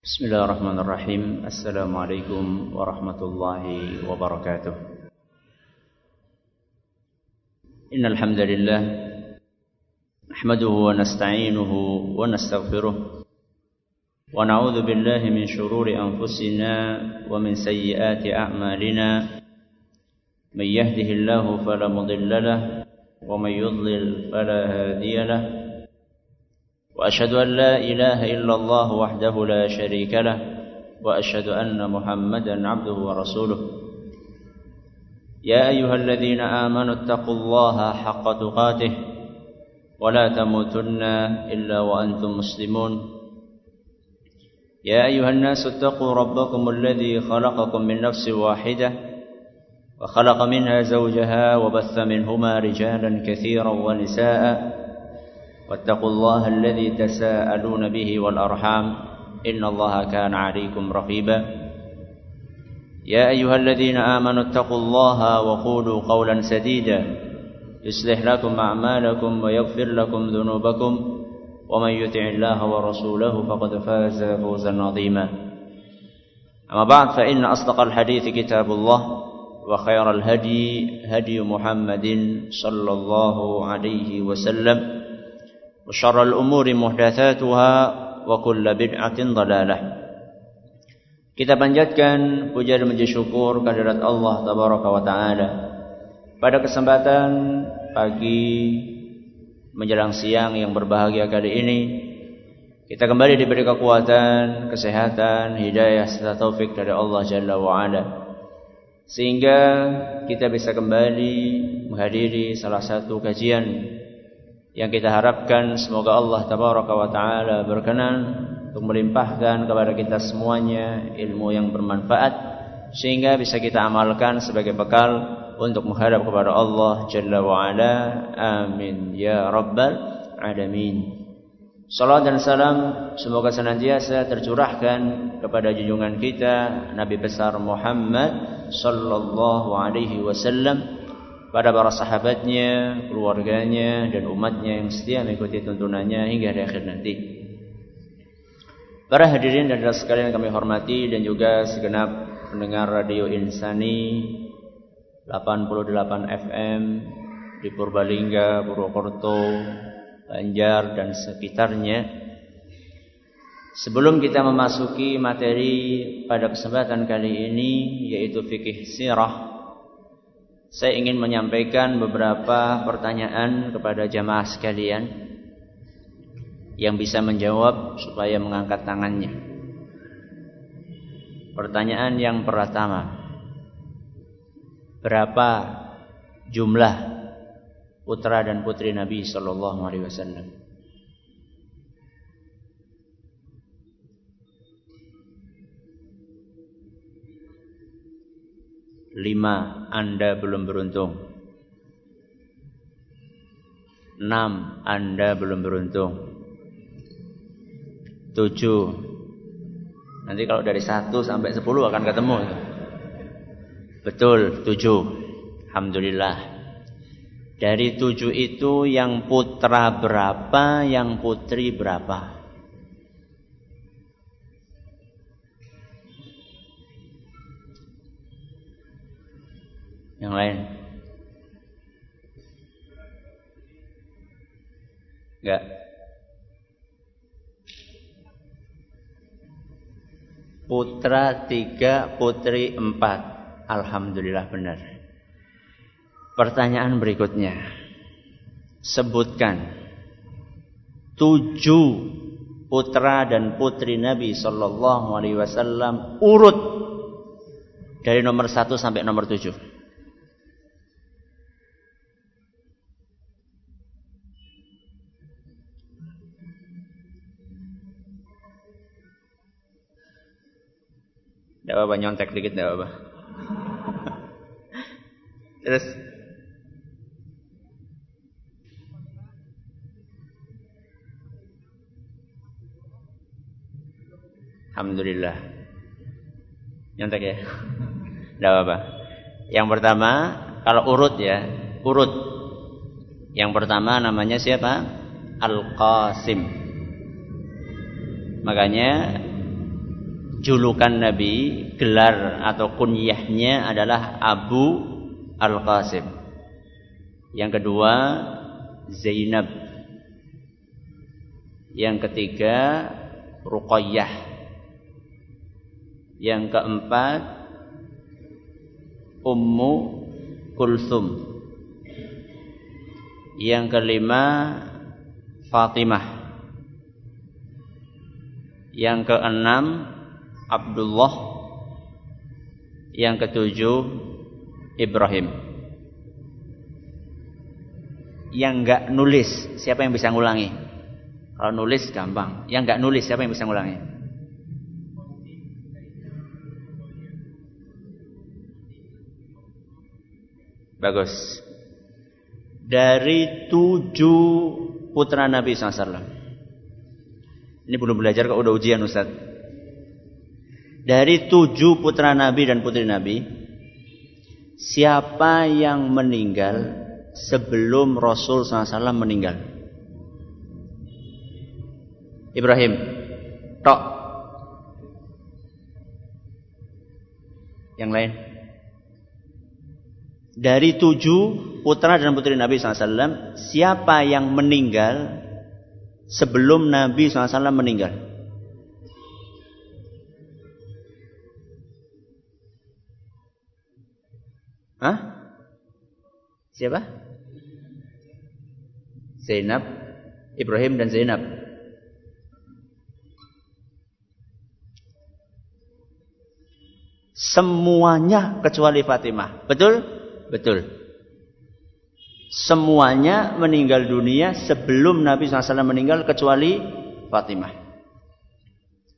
Bismillahirrahmanirrahim. Assalamualaikum warahmatullahi wabarakatuh. Innal hamdalillah nahmaduhu wa nasta'inuhu wa nastaghfiruh wa na'udzu billahi min shururi anfusina wa min sayyiati a'malina. May yahdihillahu fala mudilla lahu wa may yudlil fala hadiya lahu. وأشهد أن لا إله إلا الله وحده لا شريك له وأشهد أن محمدا عبده ورسوله يا أيها الذين آمنوا اتقوا الله حق تقاته ولا تموتن إلا وأنتم مسلمون يا أيها الناس اتقوا ربكم الذي خلقكم من نفس واحدة وخلق منها زوجها وبث منهما رجالا كثيرا ونساء واتقوا الله الذي تساءلون به والأرحام إن الله كان عليكم رقيبا يا أيها الذين آمنوا اتقوا الله وقولوا قولا سديدا يصلح لكم أعمالكم ويغفر لكم ذنوبكم ومن يطع الله ورسوله فقد فاز فوزا عظيما أما بعد فإن أصدق الحديث كتاب الله وخير الهدي هدي محمد صلى الله عليه وسلم وشر الأمور محدثاتها وكل بدعة ضلالة. Kita panjatkan puja dan puji syukur kehadirat Allah Tabaraka wa Ta'ala. Pada kesempatan pagi menjelang siang yang berbahagia kali ini, kita kembali diberi kekuatan, kesehatan, hidayah serta taufik dari Allah Jalla wa Ala, sehingga kita bisa kembali menghadiri salah satu kajian yang kita harapkan semoga Allah Tabaraka wa Ta'ala berkenan untuk melimpahkan kepada kita semuanya ilmu yang bermanfaat, sehingga bisa kita amalkan sebagai bekal untuk menghadap kepada Allah Jalla wa Ala. Amin ya Rabbal Alamin. Salam dan salam semoga senantiasa tercurahkan kepada junjungan kita Nabi besar Muhammad sallallahu alaihi wasallam, pada para sahabatnya, keluarganya, dan umatnya yang setia mengikuti tuntunannya hingga di akhir nanti. Para hadirin dan hadirat sekalian yang kami hormati, dan juga segenap pendengar Radio Insani 88 FM di Purbalingga, Purwokerto, Banjar, dan sekitarnya. Sebelum kita memasuki materi pada kesempatan kali ini, yaitu fikih sirah, saya ingin menyampaikan beberapa pertanyaan kepada jamaah sekalian yang bisa menjawab supaya mengangkat tangannya. Pertanyaan yang pertama, berapa jumlah putra dan putri Nabi sallallahu alaihi wasallam? Lima, Anda belum beruntung. 6, Anda belum beruntung. 7, nanti kalau dari 1 sampai 10 akan ketemu. Betul, 7. Alhamdulillah. Dari 7 itu yang putra berapa, yang putri berapa? Yang lain? Enggak. Putra 3, putri 4. Alhamdulillah benar. Pertanyaan berikutnya, sebutkan 7 putra dan putri Nabi sallallahu alaihi wasallam urut dari nomor 1 sampai nomor 7. Tidak apa-apa, nyontek dikit tidak apa-apa. Terus alhamdulillah. Nyontek ya. Tidak apa-apa. Yang pertama, kalau urut ya, urut. Yang pertama namanya siapa? Al-Qasim. Makanya julukan Nabi, gelar atau kunyahnya adalah Abu Al-Qasim. Yang kedua Zainab. Yang ketiga Ruqayyah. Yang keempat Ummu Kulsum. Yang kelima Fatimah. Yang keenam Abdullah. Yang ketujuh Ibrahim. Yang enggak nulis, siapa yang bisa ngulangi? Kalau nulis gampang. Yang enggak nulis, siapa yang bisa ngulangi? Bagus. Dari 7 putra Nabi SAW. Ini belum belajar kok udah ujian Ustaz. Dari 7 putra Nabi dan putri Nabi, siapa yang meninggal sebelum Rasul SAW meninggal? Ibrahim. Tok. Yang lain? Dari 7 putra dan putri Nabi SAW, siapa yang meninggal sebelum Nabi SAW meninggal? Hah? Siapa? Zainab, Ibrahim dan Zainab. Semuanya kecuali Fatimah. Betul? Betul. Semuanya meninggal dunia sebelum Nabi SAW meninggal kecuali Fatimah.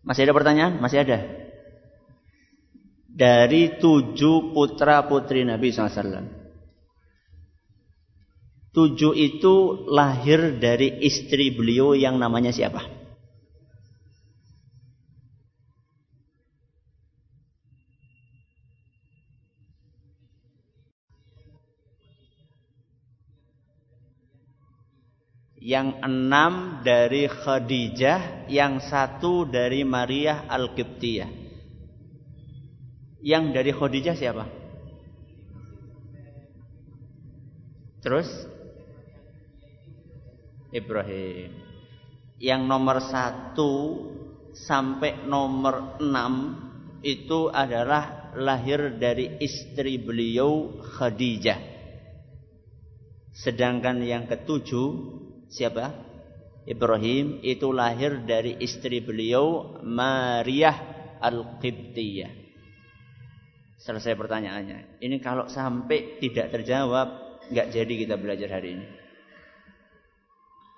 Masih ada pertanyaan? Masih ada. Dari 7 putra putri Nabi SAW, 7 itu lahir dari istri beliau yang namanya siapa? Yang 6 dari Khadijah, yang 1 dari Maria Al-Qibtiyah. Yang dari Khadijah siapa? Terus Ibrahim. Yang nomor 1 sampai nomor 6 itu adalah lahir dari istri beliau Khadijah. Sedangkan yang ke-7 siapa? Ibrahim, itu lahir dari istri beliau Maria Al-Qibtiyah. Selesai pertanyaannya. Ini kalau sampai tidak terjawab, nggak jadi kita belajar hari ini.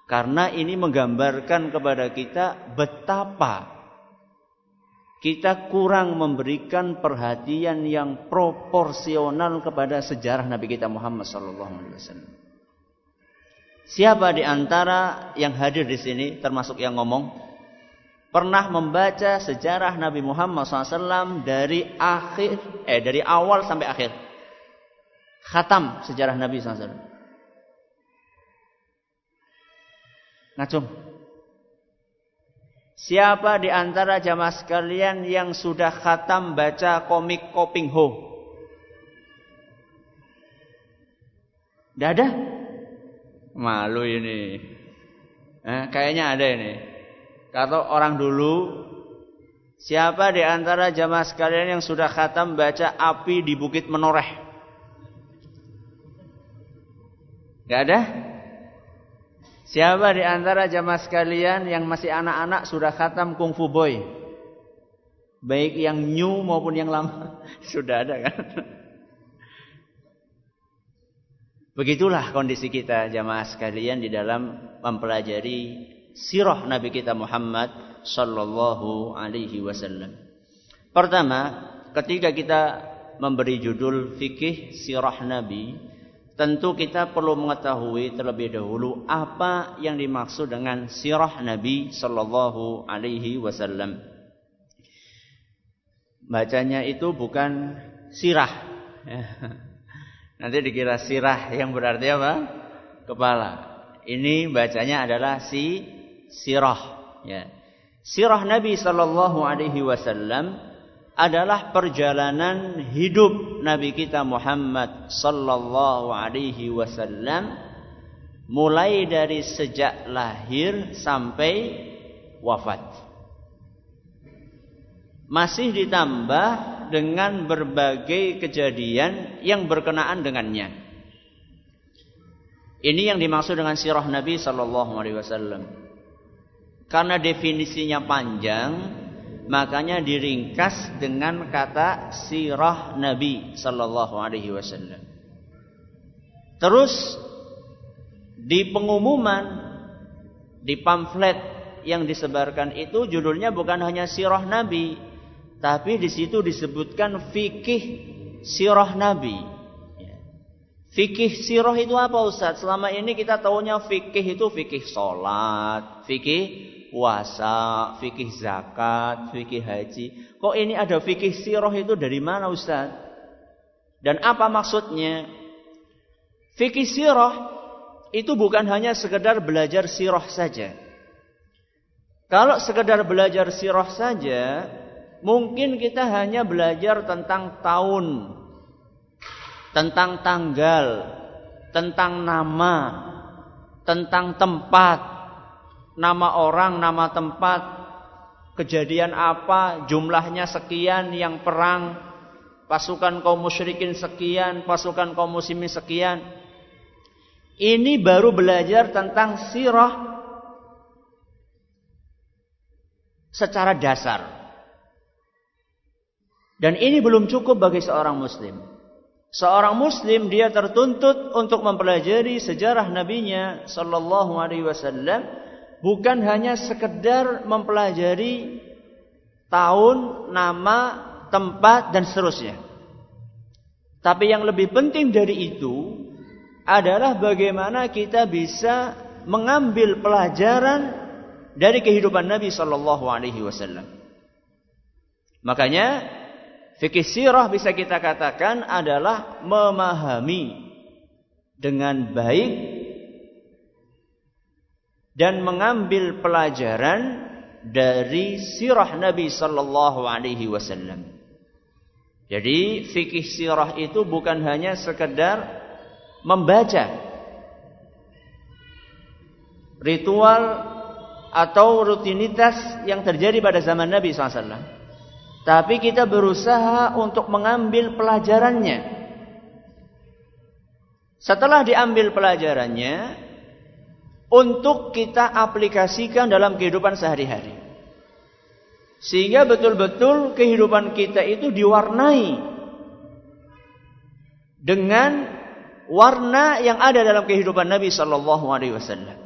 Karena ini menggambarkan kepada kita betapa kita kurang memberikan perhatian yang proporsional kepada sejarah Nabi kita Muhammad SAW. Siapa di antara yang hadir di sini, termasuk yang ngomong, pernah membaca sejarah Nabi Muhammad SAW dari awal sampai akhir? Khatam sejarah Nabi SAW. Ngacung. Siapa di antara jamaah sekalian yang sudah khatam baca komik Koping Ho? Tidak ada? Malu ini. Kayaknya ada ini. Kata orang dulu, siapa di antara jamaah sekalian yang sudah khatam baca Api di Bukit Menoreh? Gak ada? Siapa di antara jamaah sekalian yang masih anak-anak sudah khatam Kung Fu Boy? Baik yang new maupun yang lama. Sudah ada kan? Begitulah kondisi kita jamaah sekalian di dalam mempelajari sirah Nabi kita Muhammad sallallahu alaihi wasallam. Pertama, ketika kita memberi judul fikih sirah Nabi, tentu kita perlu mengetahui terlebih dahulu apa yang dimaksud dengan sirah Nabi sallallahu alaihi wasallam. Bacanya itu bukan sirah. Nanti dikira sirah yang berarti apa? Kepala. Ini bacanya adalah sirah. Ya. Sirah Nabi sallallahu alaihi wasallam adalah perjalanan hidup Nabi kita Muhammad sallallahu alaihi wasallam mulai dari sejak lahir sampai wafat. Masih ditambah dengan berbagai kejadian yang berkenaan dengannya. Ini yang dimaksud dengan sirah Nabi sallallahu alaihi wasallam. Karena definisinya panjang, makanya diringkas dengan kata sirah Nabi sallallahu alaihi wasallam. Terus di pengumuman, di pamflet yang disebarkan itu judulnya bukan hanya sirah Nabi, tapi di situ disebutkan fikih sirah Nabi. Fikih sirah itu apa Ustaz? Selama ini kita taunya fikih itu fikih sholat, fikih puasa, fikih zakat, fikih haji. Kok ini ada fikih sirah itu dari mana Ustaz? Dan apa maksudnya? Fikih sirah itu bukan hanya sekedar belajar sirah saja. Kalau sekedar belajar sirah saja, mungkin kita hanya belajar tentang tahun, tentang tanggal, tentang nama, tentang tempat, nama orang, nama tempat, kejadian apa, jumlahnya sekian yang perang, pasukan kaum musyrikin sekian, pasukan kaum muslimin sekian. Ini baru belajar tentang sirah secara dasar. Dan ini belum cukup bagi seorang muslim. Seorang muslim dia tertuntut untuk mempelajari sejarah nabinya sallallahu alaihi wasallam, bukan hanya sekedar mempelajari tahun, nama, tempat dan seterusnya. Tapi yang lebih penting dari itu adalah bagaimana kita bisa mengambil pelajaran dari kehidupan Nabi sallallahu alaihi wasallam. Makanya fikih sirah bisa kita katakan adalah memahami dengan baik dan mengambil pelajaran dari sirah Nabi sallallahu alaihi wasallam. Jadi fikih sirah itu bukan hanya sekedar membaca ritual atau rutinitas yang terjadi pada zaman Nabi SAW, tapi kita berusaha untuk mengambil pelajarannya. Setelah diambil pelajarannya, untuk kita aplikasikan dalam kehidupan sehari-hari, sehingga betul-betul kehidupan kita itu diwarnai dengan warna yang ada dalam kehidupan Nabi sallallahu alaihi wasallam.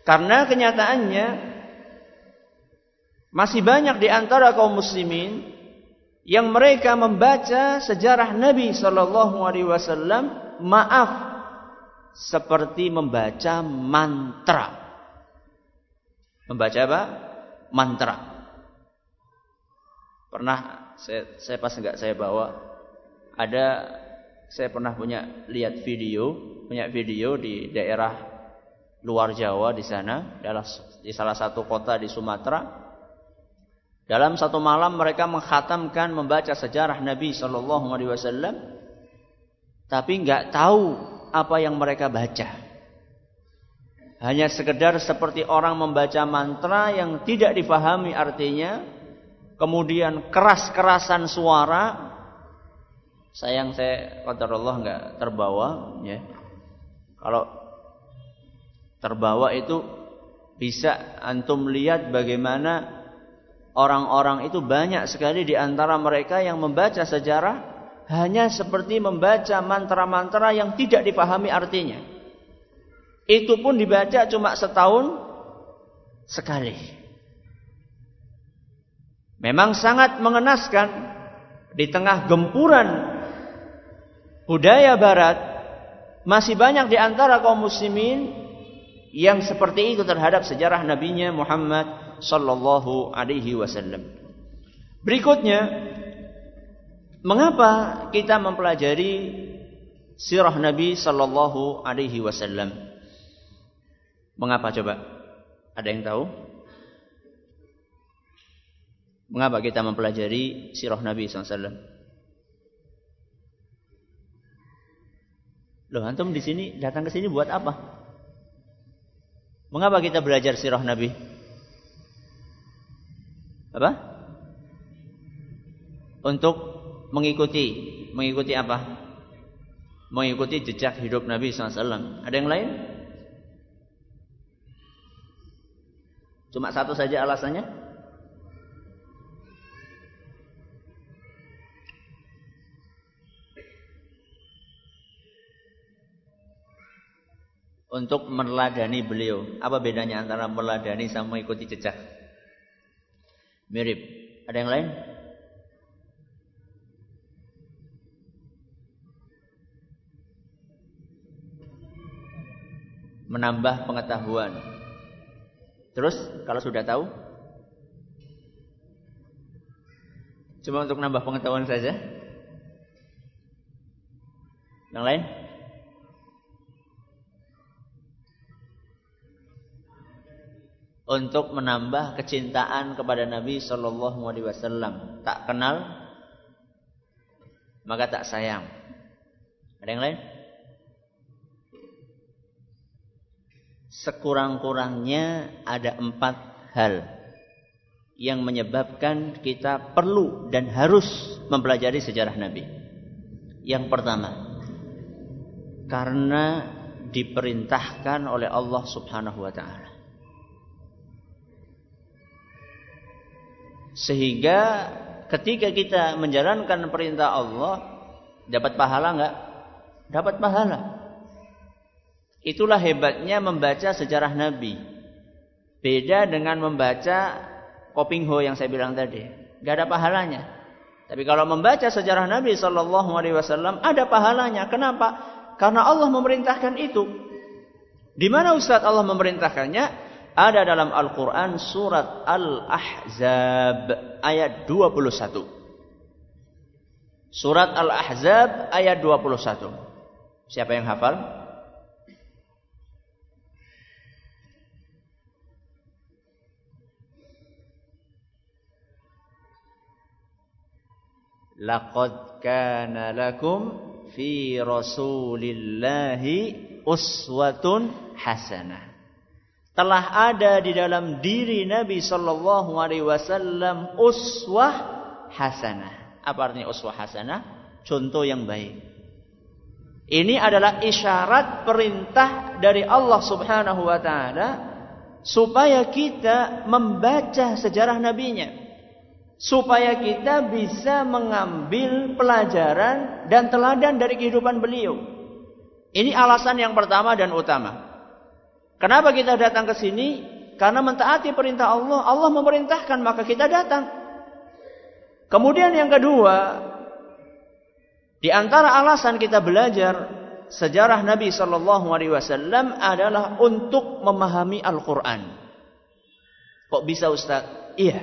Karena kenyataannya masih banyak di antara kaum muslimin yang mereka membaca sejarah Nabi sallallahu alaihi wasallam, maaf, seperti membaca mantra. Membaca apa? Mantra. Pernah saya pas enggak saya bawa, saya pernah lihat video di daerah luar Jawa di sana, di salah satu kota di Sumatera. Dalam satu malam mereka mengkhatamkan membaca sejarah Nabi sallallahu alaihi wasallam, tapi enggak tahu apa yang mereka baca. Hanya sekedar seperti orang membaca mantra yang tidak difahami artinya, kemudian keras-kerasan suara. Sayang saya qadarullah enggak terbawa ya. Kalau terbawa itu bisa antum lihat bagaimana orang-orang itu banyak sekali di antara mereka yang membaca sejarah hanya seperti membaca mantra-mantra yang tidak dipahami artinya. Itu pun dibaca cuma setahun sekali. Memang sangat mengenaskan di tengah gempuran budaya barat, masih banyak di antara kaum muslimin yang seperti itu terhadap sejarah nabinya Muhammad sallallahu alaihi wasallam. Berikutnya, mengapa kita mempelajari sirah Nabi sallallahu alaihi wasallam? Mengapa coba? Ada yang tahu? Mengapa kita mempelajari sirah Nabi SAW? Loh, antum di sini datang ke sini buat apa? Mengapa kita belajar sirah Nabi? Apa? Untuk mengikuti apa? Mengikuti jejak hidup Nabi SAW. Ada yang lain? Cuma satu saja alasannya? Untuk meneladani beliau. Apa bedanya antara meneladani sama mengikuti jejak? Mirip. Ada yang lain? Menambah pengetahuan. Terus kalau sudah tahu, cuma untuk nambah pengetahuan saja. Yang lain? Untuk menambah kecintaan kepada Nabi SAW. Tak kenal, maka tak sayang. Ada yang lain? Sekurang-kurangnya ada 4 hal yang menyebabkan kita perlu dan harus mempelajari sejarah Nabi. Yang pertama, karena diperintahkan oleh Allah Subhanahu wa ta'ala. Sehingga ketika kita menjalankan perintah Allah, dapat pahala enggak? Dapat pahala. Itulah hebatnya membaca sejarah Nabi. Beda dengan membaca Kopingho yang saya bilang tadi. Enggak ada pahalanya. Tapi kalau membaca sejarah Nabi SAW ada pahalanya. Kenapa? Karena Allah memerintahkan itu. Di mana Ustaz Allah memerintahkannya? Ada dalam Al-Quran surat Al-Ahzab ayat 21. Surat Al-Ahzab ayat 21. Siapa yang hafal? Laqad kana lakum fi Rasulillahi uswatun hasanah. Telah ada di dalam diri Nabi sallallahu alaihi wasallam uswah hasanah. Apa artinya uswah hasanah? Contoh yang baik. Ini adalah isyarat perintah dari Allah Subhanahu wa taala supaya kita membaca sejarah nabinya. Supaya kita bisa mengambil pelajaran dan teladan dari kehidupan beliau. Ini alasan yang pertama dan utama. Kenapa kita datang ke sini? Karena mentaati perintah Allah. Allah memerintahkan, maka kita datang. Kemudian yang kedua, di antara alasan kita belajar sejarah Nabi SAW adalah untuk memahami Al-Quran. Kok bisa Ustaz? Iya.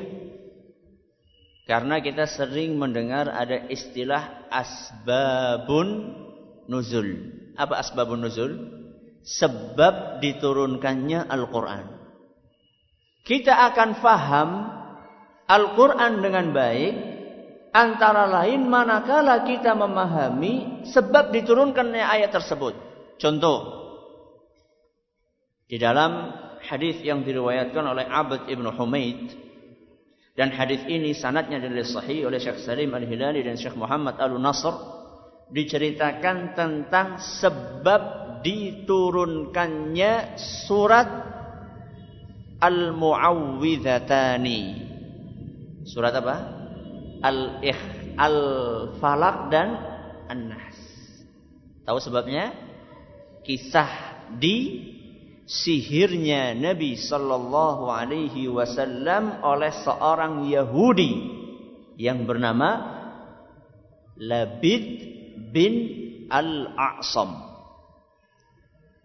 Karena kita sering mendengar ada istilah asbabun nuzul. Apa asbabun nuzul? Sebab diturunkannya Al-Quran. Kita akan faham Al-Quran dengan baik antara lain manakala kita memahami sebab diturunkannya ayat tersebut. Contoh, di dalam hadis yang diriwayatkan oleh Abd ibn Humaid, dan hadis ini sanadnya adalah sahih oleh Syekh Salim Al-Hilali dan Syekh Muhammad Al-Nasr, diceritakan tentang sebab diturunkannya surat Al-Mu'awwidhatani. Surat apa? Al-Falaq dan An-Nas. Tahu sebabnya? Kisah di sihirnya Nabi sallallahu alaihi wasallam oleh seorang Yahudi yang bernama Labid bin Al-A'sam.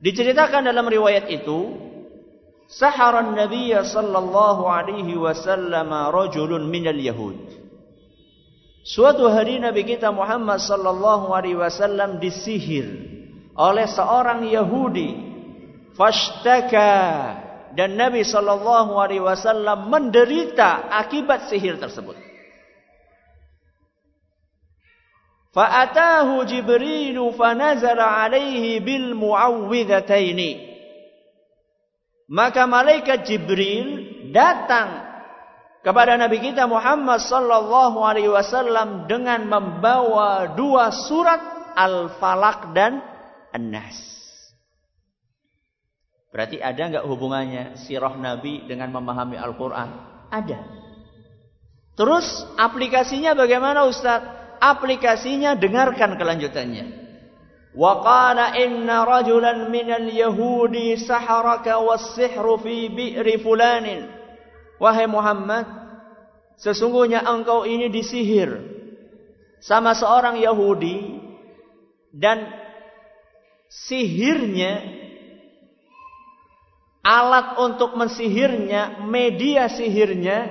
Diceritakan dalam riwayat itu, saharan Nabi sallallahu alaihi wasallam rajulun minal Yahud. Suatu hari Nabi kita Muhammad sallallahu alaihi wasallam disihir oleh seorang Yahudi. Fashtaka, dan Nabi sallallahu alaihi wasallam menderita akibat sihir tersebut. Fa'atahu Jibril fanazala alaihi bil mu'awwidhataini. Maka malaikat Jibril datang kepada Nabi kita Muhammad sallallahu alaihi wasallam dengan membawa 2 surat Al-Falaq dan An-Nas. Berarti ada enggak hubungannya sirah Nabi dengan memahami Al-Qur'an? Ada. Terus aplikasinya bagaimana Ustaz? Aplikasinya dengarkan kelanjutannya. Wa qala inna rajulan minal yahudi saharaka was-sihru fi bi'ri fulanin. Wahai Muhammad, sesungguhnya engkau ini disihir sama seorang Yahudi, dan sihirnya, alat untuk mensihirnya, media sihirnya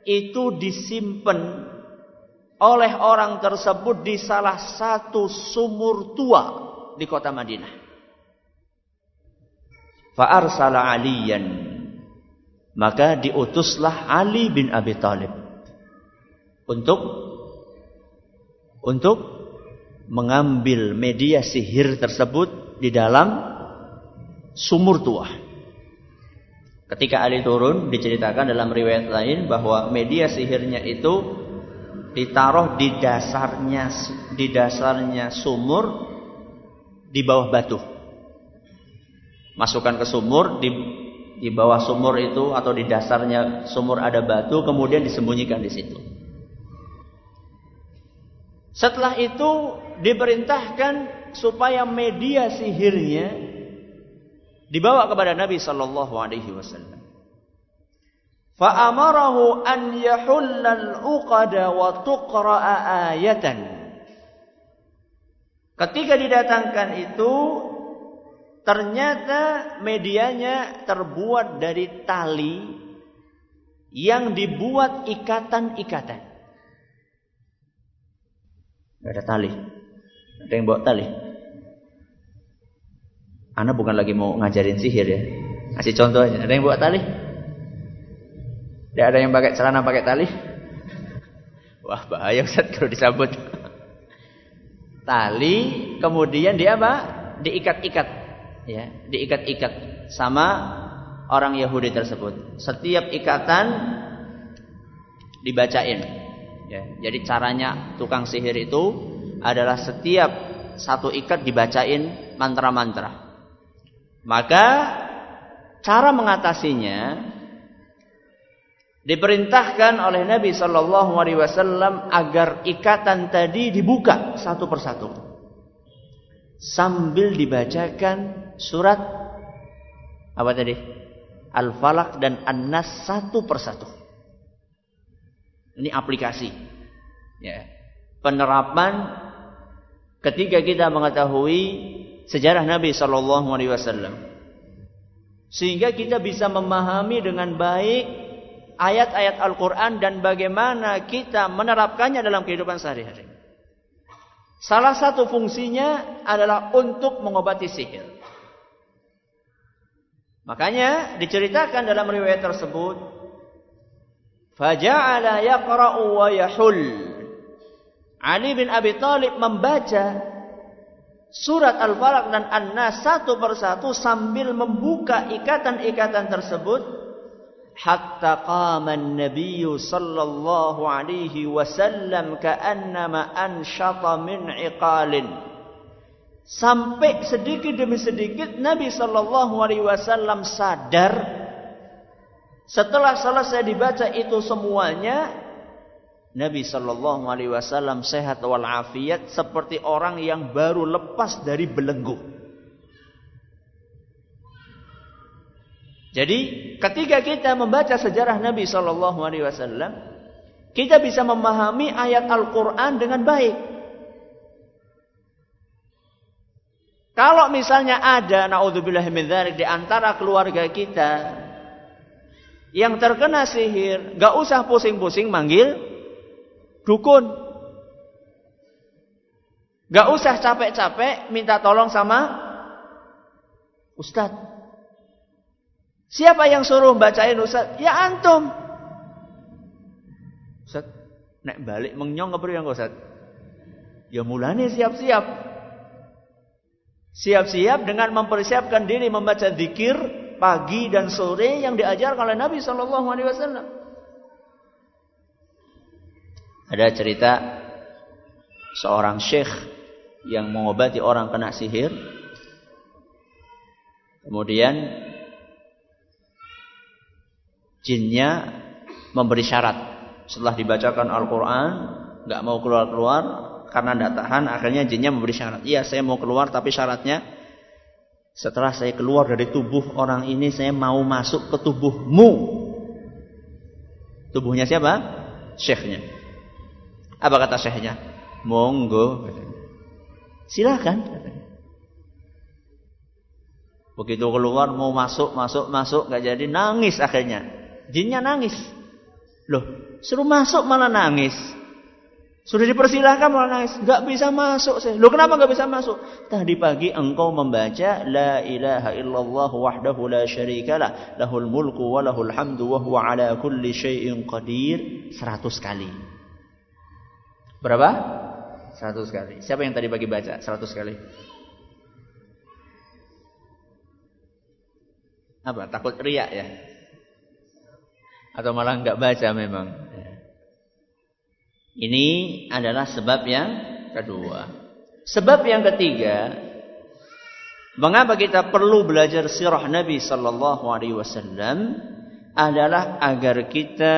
itu disimpan oleh orang tersebut di salah satu sumur tua di kota Madinah. Fa arsala Aliyan, maka diutuslah Ali bin Abi Thalib untuk mengambil media sihir tersebut di dalam sumur tua. Ketika Ali turun, diceritakan dalam riwayat lain bahwa media sihirnya itu ditaruh di dasarnya sumur di bawah batu. Masukkan ke sumur, di bawah sumur itu atau di dasarnya sumur ada batu, kemudian disembunyikan di situ. Setelah itu diperintahkan supaya media sihirnya dibawa kepada Nabi sallallahu alaihi wasallam. Fa amarahu an yahullal uqada wa tuqra'a ayatan. Ketika didatangkan itu, ternyata medianya terbuat dari tali yang dibuat ikatan-ikatan. Gak ada tali. Ada yang bawa tali. Ana bukan lagi mau ngajarin sihir ya. Kasih contoh aja. Ada yang bawa tali? Tidak ada yang pakai celana pakai tali? Wah, bahaya Ustaz kalau disambut. Tali kemudian dia apa? Diikat-ikat. Ya, diikat-ikat sama orang Yahudi tersebut. Setiap ikatan dibacain. Ya, jadi caranya tukang sihir itu adalah setiap satu ikat dibacain mantra-mantra. Maka cara mengatasinya diperintahkan oleh Nabi sallallahu alaihi wasallam agar ikatan tadi dibuka satu persatu sambil dibacakan surat apa tadi? Al-Falaq dan An-Nas satu persatu. Ini aplikasi. Ya. Penerapan ketika kita mengetahui sejarah Nabi sallallahu alaihi wasallam. Sehingga kita bisa memahami dengan baik ayat-ayat Al-Qur'an dan bagaimana kita menerapkannya dalam kehidupan sehari-hari. Salah satu fungsinya adalah untuk mengobati sihir. Makanya diceritakan dalam riwayat tersebut, faja'ala yaqra'u wa yahul. Ali bin Abi Thalib membaca surat Al-Falaq dan An-Nas satu persatu sambil membuka ikatan-ikatan tersebut, hatta qama an-nabiy sallallahu alaihi wasallam ka'annama anshata min iqalin. Sampai sedikit demi sedikit Nabi sallallahu alaihi wasallam sadar. Setelah selesai dibaca itu semuanya, Nabi sallallahu alaihi wasallam sehat walafiat seperti orang yang baru lepas dari belenggu. Jadi ketika kita membaca sejarah Nabi sallallahu alaihi wasallam, kita bisa memahami ayat Al-Qur'an dengan baik. Kalau misalnya ada naudzubillah min dzalik di antara keluarga kita yang terkena sihir, gak usah pusing-pusing manggil dukun. Gak usah capek-capek minta tolong sama ustadz. Siapa yang suruh bacain Ustaz? Ya antum. Ustaz, nek balik mengyong kepriye engko Ustaz? Ya mulane siap-siap. Siap-siap dengan mempersiapkan diri membaca zikir pagi dan sore yang diajarkan oleh Nabi sallallahu alaihi wasallam. Ada cerita seorang syekh yang mengobati orang kena sihir. Kemudian jinnya memberi syarat. Setelah dibacakan Al-Quran, gak mau keluar-keluar karena tidak tahan. Akhirnya jinnya memberi syarat. Iya, saya mau keluar, tapi syaratnya setelah saya keluar dari tubuh orang ini, saya mau masuk ke tubuhmu. Tubuhnya siapa? Syekhnya. Apa kata syekhnya? Monggo. Silakan. Begitu keluar mau masuk, gak jadi, nangis akhirnya. Jinnya nangis. Loh, suruh masuk malah nangis. Sudah dipersilahkan malah nangis. Gak bisa masuk saya. Loh, kenapa gak bisa masuk? Tadi pagi engkau membaca La ilaha illallah wahdahu la syarikalah lahul mulku wa lahul hamdu wa huwa ala kulli syai'in qadir 100 kali. Berapa? 100 kali. Siapa yang tadi pagi baca 100 kali? Apa? Takut riak ya? Atau malah enggak baca memang? Ini adalah sebab yang kedua. Sebab yang ketiga, mengapa kita perlu belajar sirah Nabi sallallahu alaihi wasallam adalah agar kita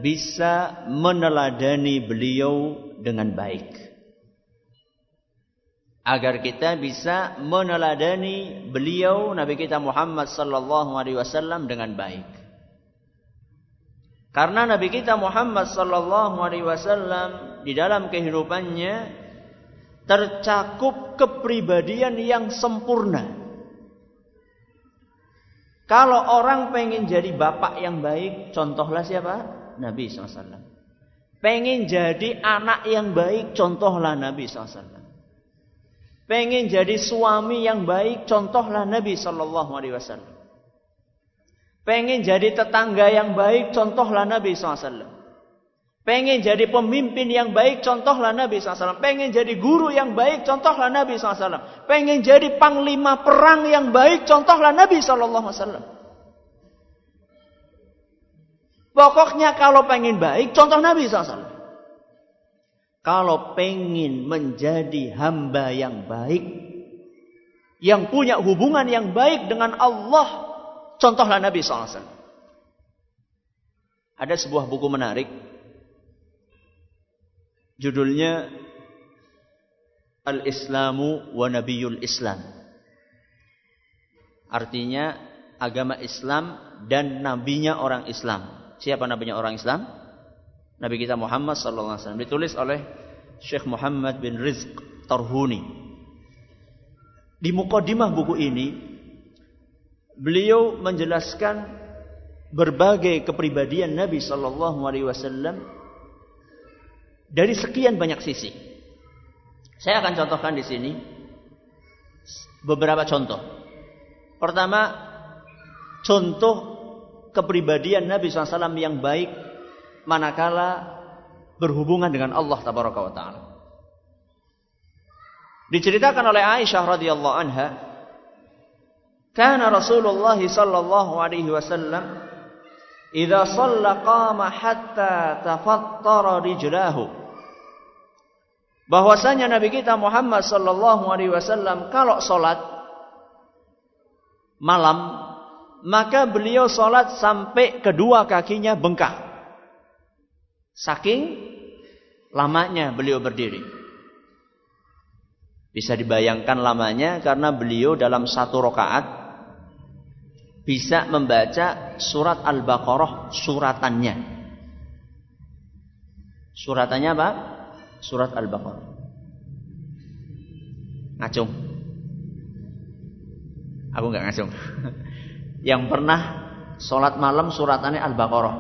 bisa meneladani beliau dengan baik. Agar kita bisa meneladani beliau Nabi kita Muhammad sallallahu alaihi wasallam dengan baik. Karena Nabi kita Muhammad sallallahu alaihi wasallam di dalam kehidupannya tercakup kepribadian yang sempurna. Kalau orang pengen jadi bapak yang baik, contohlah siapa? Nabi SAW. Pengen jadi anak yang baik, contohlah Nabi SAW. Pengen jadi suami yang baik, contohlah Nabi SAW. Pengen jadi tetangga yang baik, contohlah Nabi SAW. Pengen jadi pemimpin yang baik, contohlah Nabi SAW. Pengen jadi guru yang baik, contohlah Nabi SAW. Pengen jadi panglima perang yang baik, contohlah Nabi SAW. Pokoknya kalau pengen baik, contoh Nabi SAW. Kalau pengen menjadi hamba yang baik, yang punya hubungan yang baik dengan Allah, contohlah Nabi SAW. Ada sebuah buku menarik. Judulnya Al-Islamu wa Nabiyul Islam. Artinya agama Islam dan nabinya orang Islam. Siapa nabinya orang Islam? Nabi kita Muhammad SAW. Ditulis oleh Syekh Muhammad bin Rizq Tarhuni. Di mukadimah buku ini, beliau menjelaskan berbagai kepribadian Nabi SAW dari sekian banyak sisi. Saya akan contohkan di sini beberapa contoh. Pertama, contoh kepribadian Nabi SAW yang baik manakala berhubungan dengan Allah Tabaraka wa Ta'ala. Diceritakan oleh Aisyah radhiyallahu anha, kana Rasulullah sallallahu alaihi wasallam idza shalla qama hatta tafattara rijlahu. Bahwasanya Nabi kita Muhammad sallallahu alaihi wasallam kalau salat malam, maka beliau salat sampai kedua kakinya bengkak. Saking lamanya beliau berdiri. Bisa dibayangkan lamanya karena beliau dalam satu rakaat bisa membaca surat Al-Baqarah suratannya. Suratannya apa? Surat Al-Baqarah. Ngacung. Aku enggak ngacung. Yang pernah sholat malam suratannya Al-Baqarah.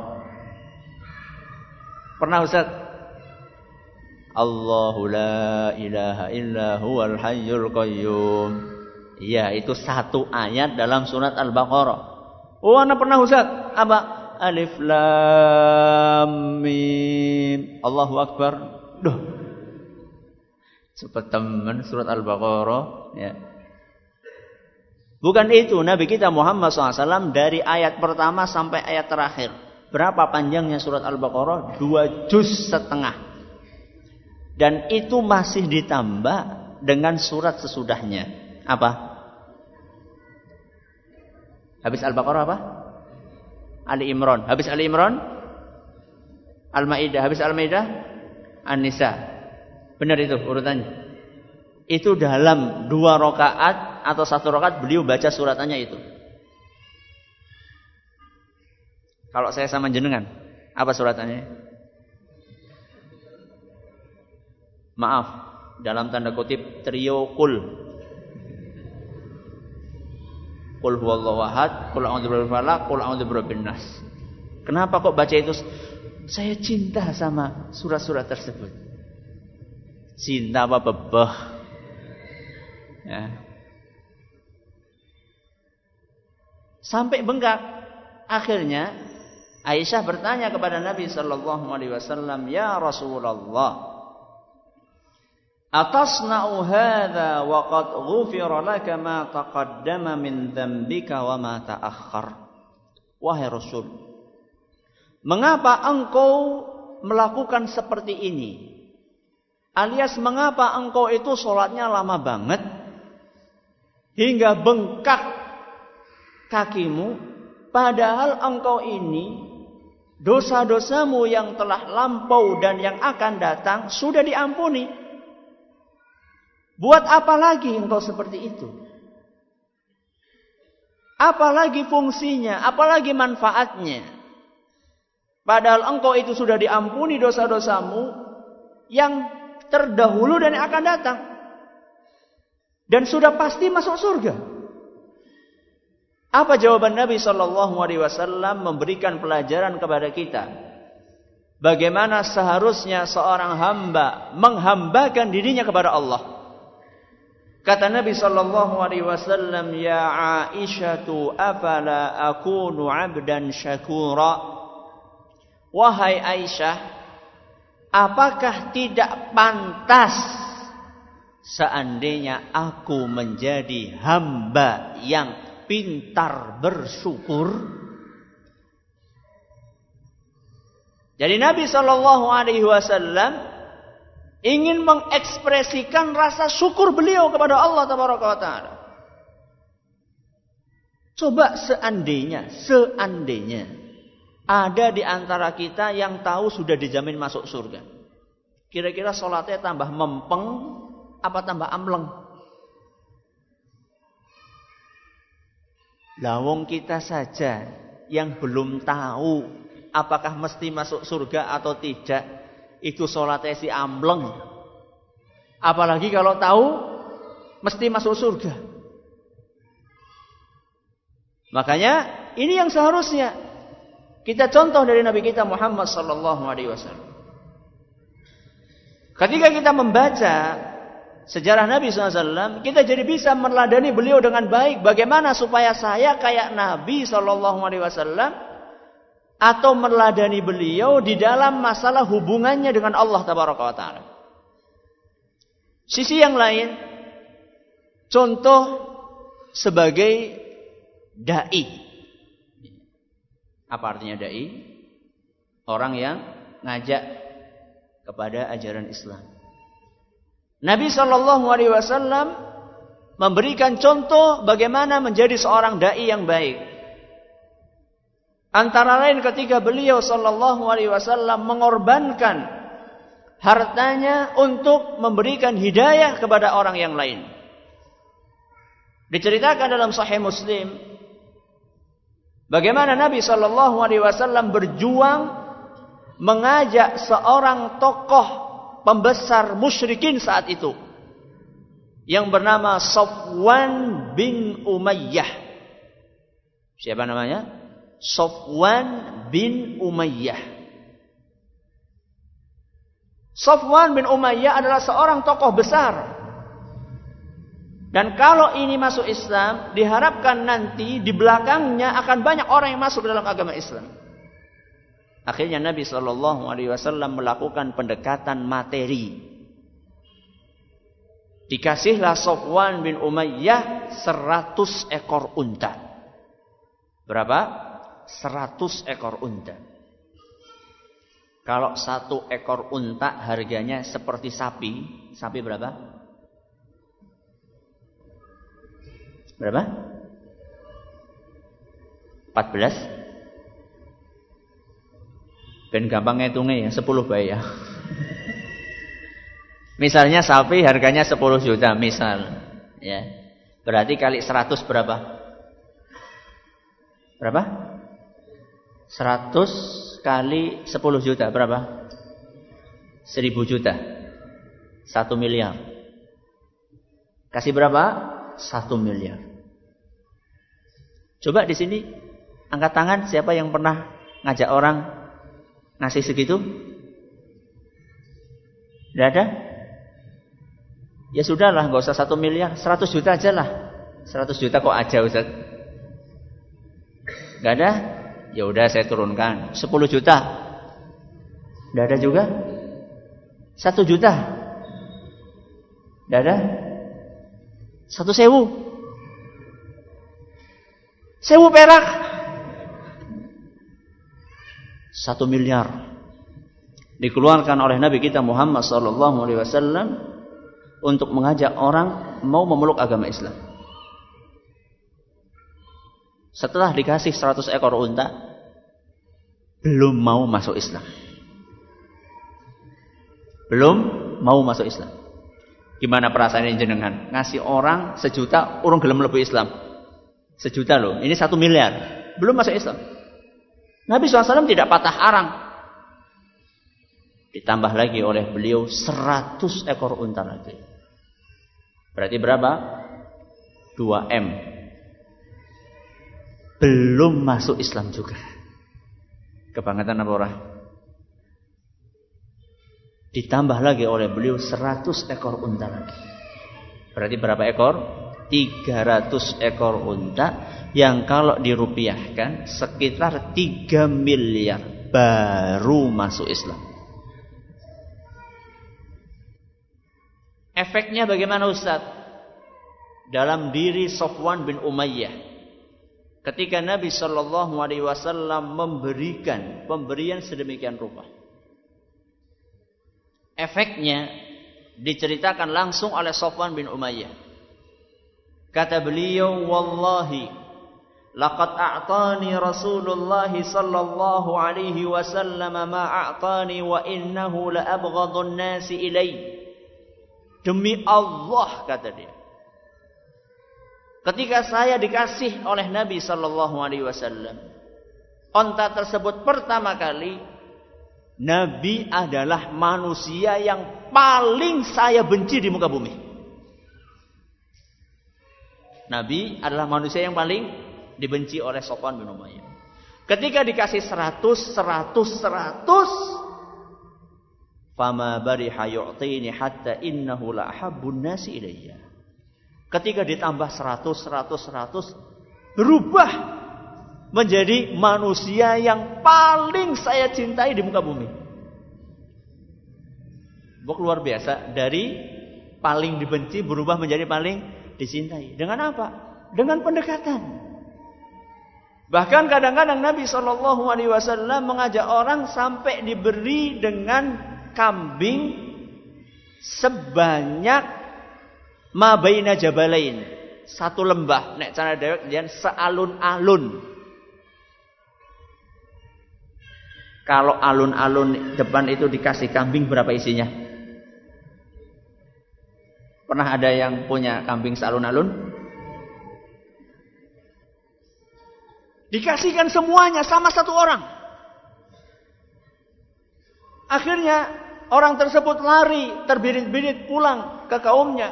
Pernah Ustaz? Allahu la ilaha illa huwal hayyul qayyum. Iya, itu satu ayat dalam surat Al-Baqarah. Oh, anak pernah Ustaz. Apa? Alif Lam Mim. Allahu Akbar. Duh. Cepat teman surat Al-Baqarah. Ya. Bukan itu. Nabi kita Muhammad SAW dari ayat pertama sampai ayat terakhir. Berapa panjangnya surat Al-Baqarah? 2 juz setengah. Dan itu masih ditambah dengan surat sesudahnya. Apa? Habis Al-Baqarah apa? Ali Imran. Habis Ali Imran? Al-Maidah. Habis Al-Maidah? An-Nisa. Benar itu urutannya. Itu dalam 2 rakaat atau 1 rakaat beliau baca suratannya itu. Kalau saya sama jenengan, apa suratannya? Maaf, dalam tanda kutip trio kul. Qul huwallahu ahad, qul a'udzu birabbil falaq, qul a'udzu birabbin nas. Kenapa kok baca itu? Saya cinta sama surat-surat tersebut. Cinta apa bebah? Ya. Sampai bengkak. Akhirnya Aisyah bertanya kepada Nabi sallallahu alaihi wasallam, "Ya Rasulullah, atasna'u hadza wa qad ghufira laka ma taqaddama min dzambika wa ma ta'akhkhar." Wahai Rasul, mengapa engkau melakukan seperti ini? Alias mengapa engkau itu sholatnya lama banget hingga bengkak kakimu, padahal engkau ini dosa-dosamu yang telah lampau dan yang akan datang sudah diampuni. Buat apa lagi engkau seperti itu? Apalagi fungsinya, apalagi manfaatnya? Padahal engkau itu sudah diampuni dosa-dosamu yang terdahulu dan yang akan datang. Dan sudah pasti masuk surga. Apa jawaban Nabi SAW memberikan pelajaran kepada kita? Bagaimana seharusnya seorang hamba menghambakan dirinya kepada Allah. Kata Nabi SAW, "Ya Aisyatu, afala akunu 'abdan syakura?" Wahai Aisyah, apakah tidak pantas seandainya aku menjadi hamba yang pintar bersyukur? Jadi Nabi SAW ingin mengekspresikan rasa syukur beliau kepada Allah Tabaraka wa Ta'ala. Coba seandainya ada di antara kita yang tahu sudah dijamin masuk surga. Kira-kira sholatnya tambah mempeng apa tambah amleng? Lawong kita saja yang belum tahu apakah mesti masuk surga atau tidak, itu sholatnya si amleng. Apalagi kalau tahu mesti masuk surga. Makanya ini yang seharusnya kita contoh dari Nabi kita Muhammad SAW. Ketika kita membaca sejarah Nabi SAW, kita jadi bisa meneladani beliau dengan baik. Bagaimana supaya saya kayak Nabi SAW atau meneladani beliau di dalam masalah hubungannya dengan Allah Tabaraka wa Ta'ala. Sisi yang lain, contoh sebagai dai. Apa artinya dai? Orang yang ngajak kepada ajaran Islam. Nabi SAW memberikan contoh bagaimana menjadi seorang dai yang baik. Antara lain ketika beliau SAW mengorbankan hartanya untuk memberikan hidayah kepada orang yang lain. Diceritakan dalam Sahih Muslim bagaimana Nabi SAW berjuang mengajak seorang tokoh pembesar musyrikin saat itu yang bernama Safwan bin Umayyah. Siapa namanya? Safwan bin Umayyah. Safwan bin Umayyah adalah seorang tokoh besar. Dan kalau ini masuk Islam, diharapkan nanti di belakangnya akan banyak orang yang masuk dalam agama Islam. Akhirnya Nabi SAW melakukan pendekatan materi. Dikasihlah Safwan bin Umayyah 100 ekor unta. Berapa? 100 ekor unta. Kalau 1 ekor unta harganya seperti sapi. Sapi berapa? Berapa? 14? Ben gampang ngitungnya ya, 10 bae ya. Misalnya sapi harganya 10 juta misal, ya. Berarti kali 100 berapa? Berapa? 100 kali 10 juta berapa? 1000 juta. 1 miliar. Kasih berapa? 1 miliar. Coba di sini angkat tangan siapa yang pernah ngajak orang ngasih segitu? Tidak ada? Ya sudahlah, nggak usah 1 miliar, 100 juta aja lah. 100 juta kok aja Ustaz? Nggak ada? Ya udah saya turunkan 10 juta. Nggak ada juga? 1 juta? Nggak ada? 1.000? 1.000 perak? 1 miliar dikeluarkan oleh Nabi kita Muhammad SAW untuk mengajak orang mau memeluk agama Islam. Setelah dikasih 100 ekor unta, belum mau masuk Islam. Belum mau masuk Islam. Gimana perasaan jenengan? Ngasih orang 1 juta, urung gelem mlebu Islam. 1 juta loh, ini 1 miliar. Belum masuk Islam. Nabi SAW tidak patah arang. Ditambah lagi oleh beliau 100 ekor unta lagi. Berarti berapa? 2M. Belum masuk Islam juga. Kebangetan apa orang? Ditambah lagi oleh beliau 100 ekor unta lagi. Berarti berapa ekor? 300 ekor unta yang kalau dirupiahkan sekitar 3 miliar baru masuk Islam. Efeknya bagaimana Ustaz? Dalam diri Safwan bin Umayyah ketika Nabi SAW memberikan pemberian sedemikian rupa. Efeknya diceritakan langsung oleh Safwan bin Umayyah. Kata beliau, wallahi laqad a'tani Rasulullah sallallahu alaihi wasallam ma a'tani wa innahu la abghadun nasi ilai. Demi Allah, kata dia, ketika saya dikasih oleh Nabi sallallahu alaihi wasallam onta tersebut pertama kali, Nabi adalah manusia yang paling saya benci di muka bumi. Nabi adalah manusia yang paling dibenci oleh Safwan bin Umayyah. Ketika dikasih 100, fama bariha yu'tini hatta innahu la ahabbun nasi ilayya. Ketika ditambah 100, berubah menjadi manusia yang paling saya cintai di muka bumi. Bok luar biasa, dari paling dibenci berubah menjadi paling dicintai. Dengan apa? Dengan pendekatan. Bahkan kadang-kadang Nabi SAW mengajak orang sampai diberi dengan kambing sebanyak ma baina jabalain, 1 lembah. Nek cara dewek jan sealun-alun. Kalau alun-alun depan itu dikasih kambing berapa isinya? Pernah ada yang punya kambing sealun-alun? Dikasihkan semuanya sama 1 orang. Akhirnya orang tersebut lari terbirit-birit pulang ke kaumnya.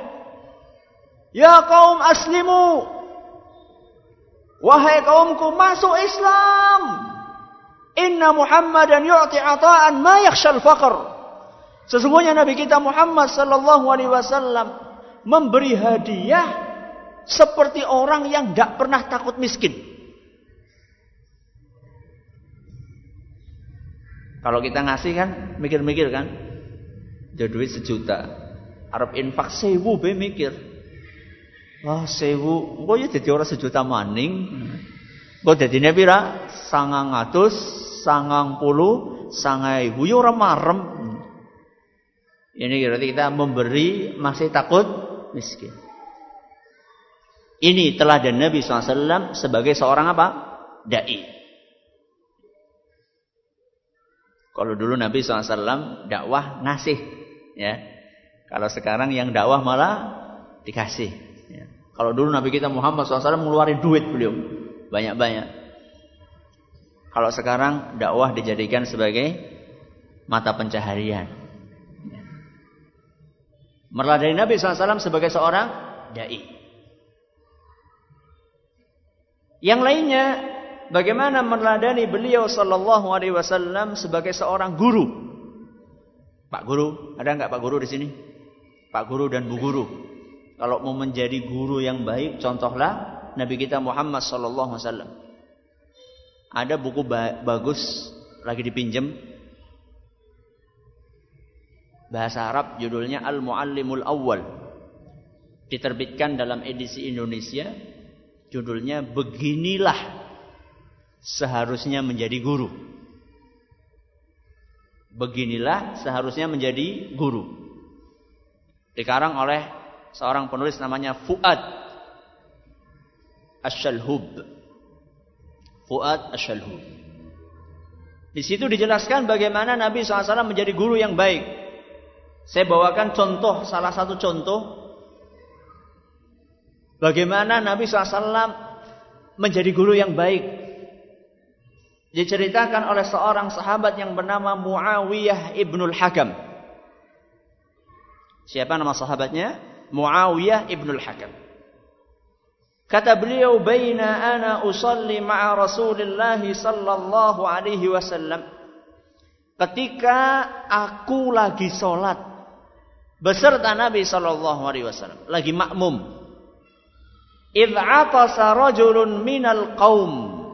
Ya kaum aslimu. Wahai kaumku, masuk Islam. Inna Muhammadan yu'ti ata'an ma yakhshal faqr. Sesungguhnya Nabi kita Muhammad sallallahu alaihi wasallam memberi hadiah seperti orang yang tidak pernah takut miskin. Kalau kita ngasih kan, mikir-mikir kan, ada duit 1 juta, arep infak 1000 be mikir. Wah 1000, kok ya jadi orang 1 juta maning. Kok dadine pira? 900, 90, 1000 ya ora marem. Ini berarti kita memberi masih takut miskin. Ini teladan Nabi SAW sebagai seorang apa? Dai. Kalau dulu Nabi SAW dakwah ngasih, ya. Kalau sekarang yang dakwah malah dikasih. Ya. Kalau dulu Nabi kita Muhammad SAW ngeluarin duit beliau banyak-banyak. Kalau sekarang dakwah dijadikan sebagai mata pencaharian. Ya. Meladani Nabi SAW sebagai seorang dai. Yang lainnya, bagaimana meneladani beliau sallallahu alaihi wasallam sebagai seorang guru? Pak Guru, ada enggak Pak Guru di sini? Pak Guru dan Bu Guru. Kalau mau menjadi guru yang baik, contohlah Nabi kita Muhammad sallallahu alaihi wasallam. Ada buku bagus lagi dipinjam. Bahasa Arab judulnya Al-Muallimul Awwal. Diterbitkan dalam edisi Indonesia. Judulnya Beginilah Seharusnya Menjadi Guru. Beginilah seharusnya menjadi guru. Dikarang oleh seorang penulis namanya Fuad Asy-Syalhub. Fuad Asy-Syalhub. Di situ dijelaskan bagaimana Nabi SAW menjadi guru yang baik. Saya bawakan contoh, salah satu contoh bagaimana Nabi SAW menjadi guru yang baik. Diceritakan oleh seorang sahabat yang bernama Muawiyah ibnul Hakam. Siapa nama sahabatnya? Muawiyah ibnul Hakam. Kata beliau, "Baina ana usalli ma'a Rasulillah sallallahu alaihi wasallam." Ketika aku lagi sholat beserta Nabi sallallahu alaihi wasallam, lagi makmum. Idh atasa rajulun minal qaum.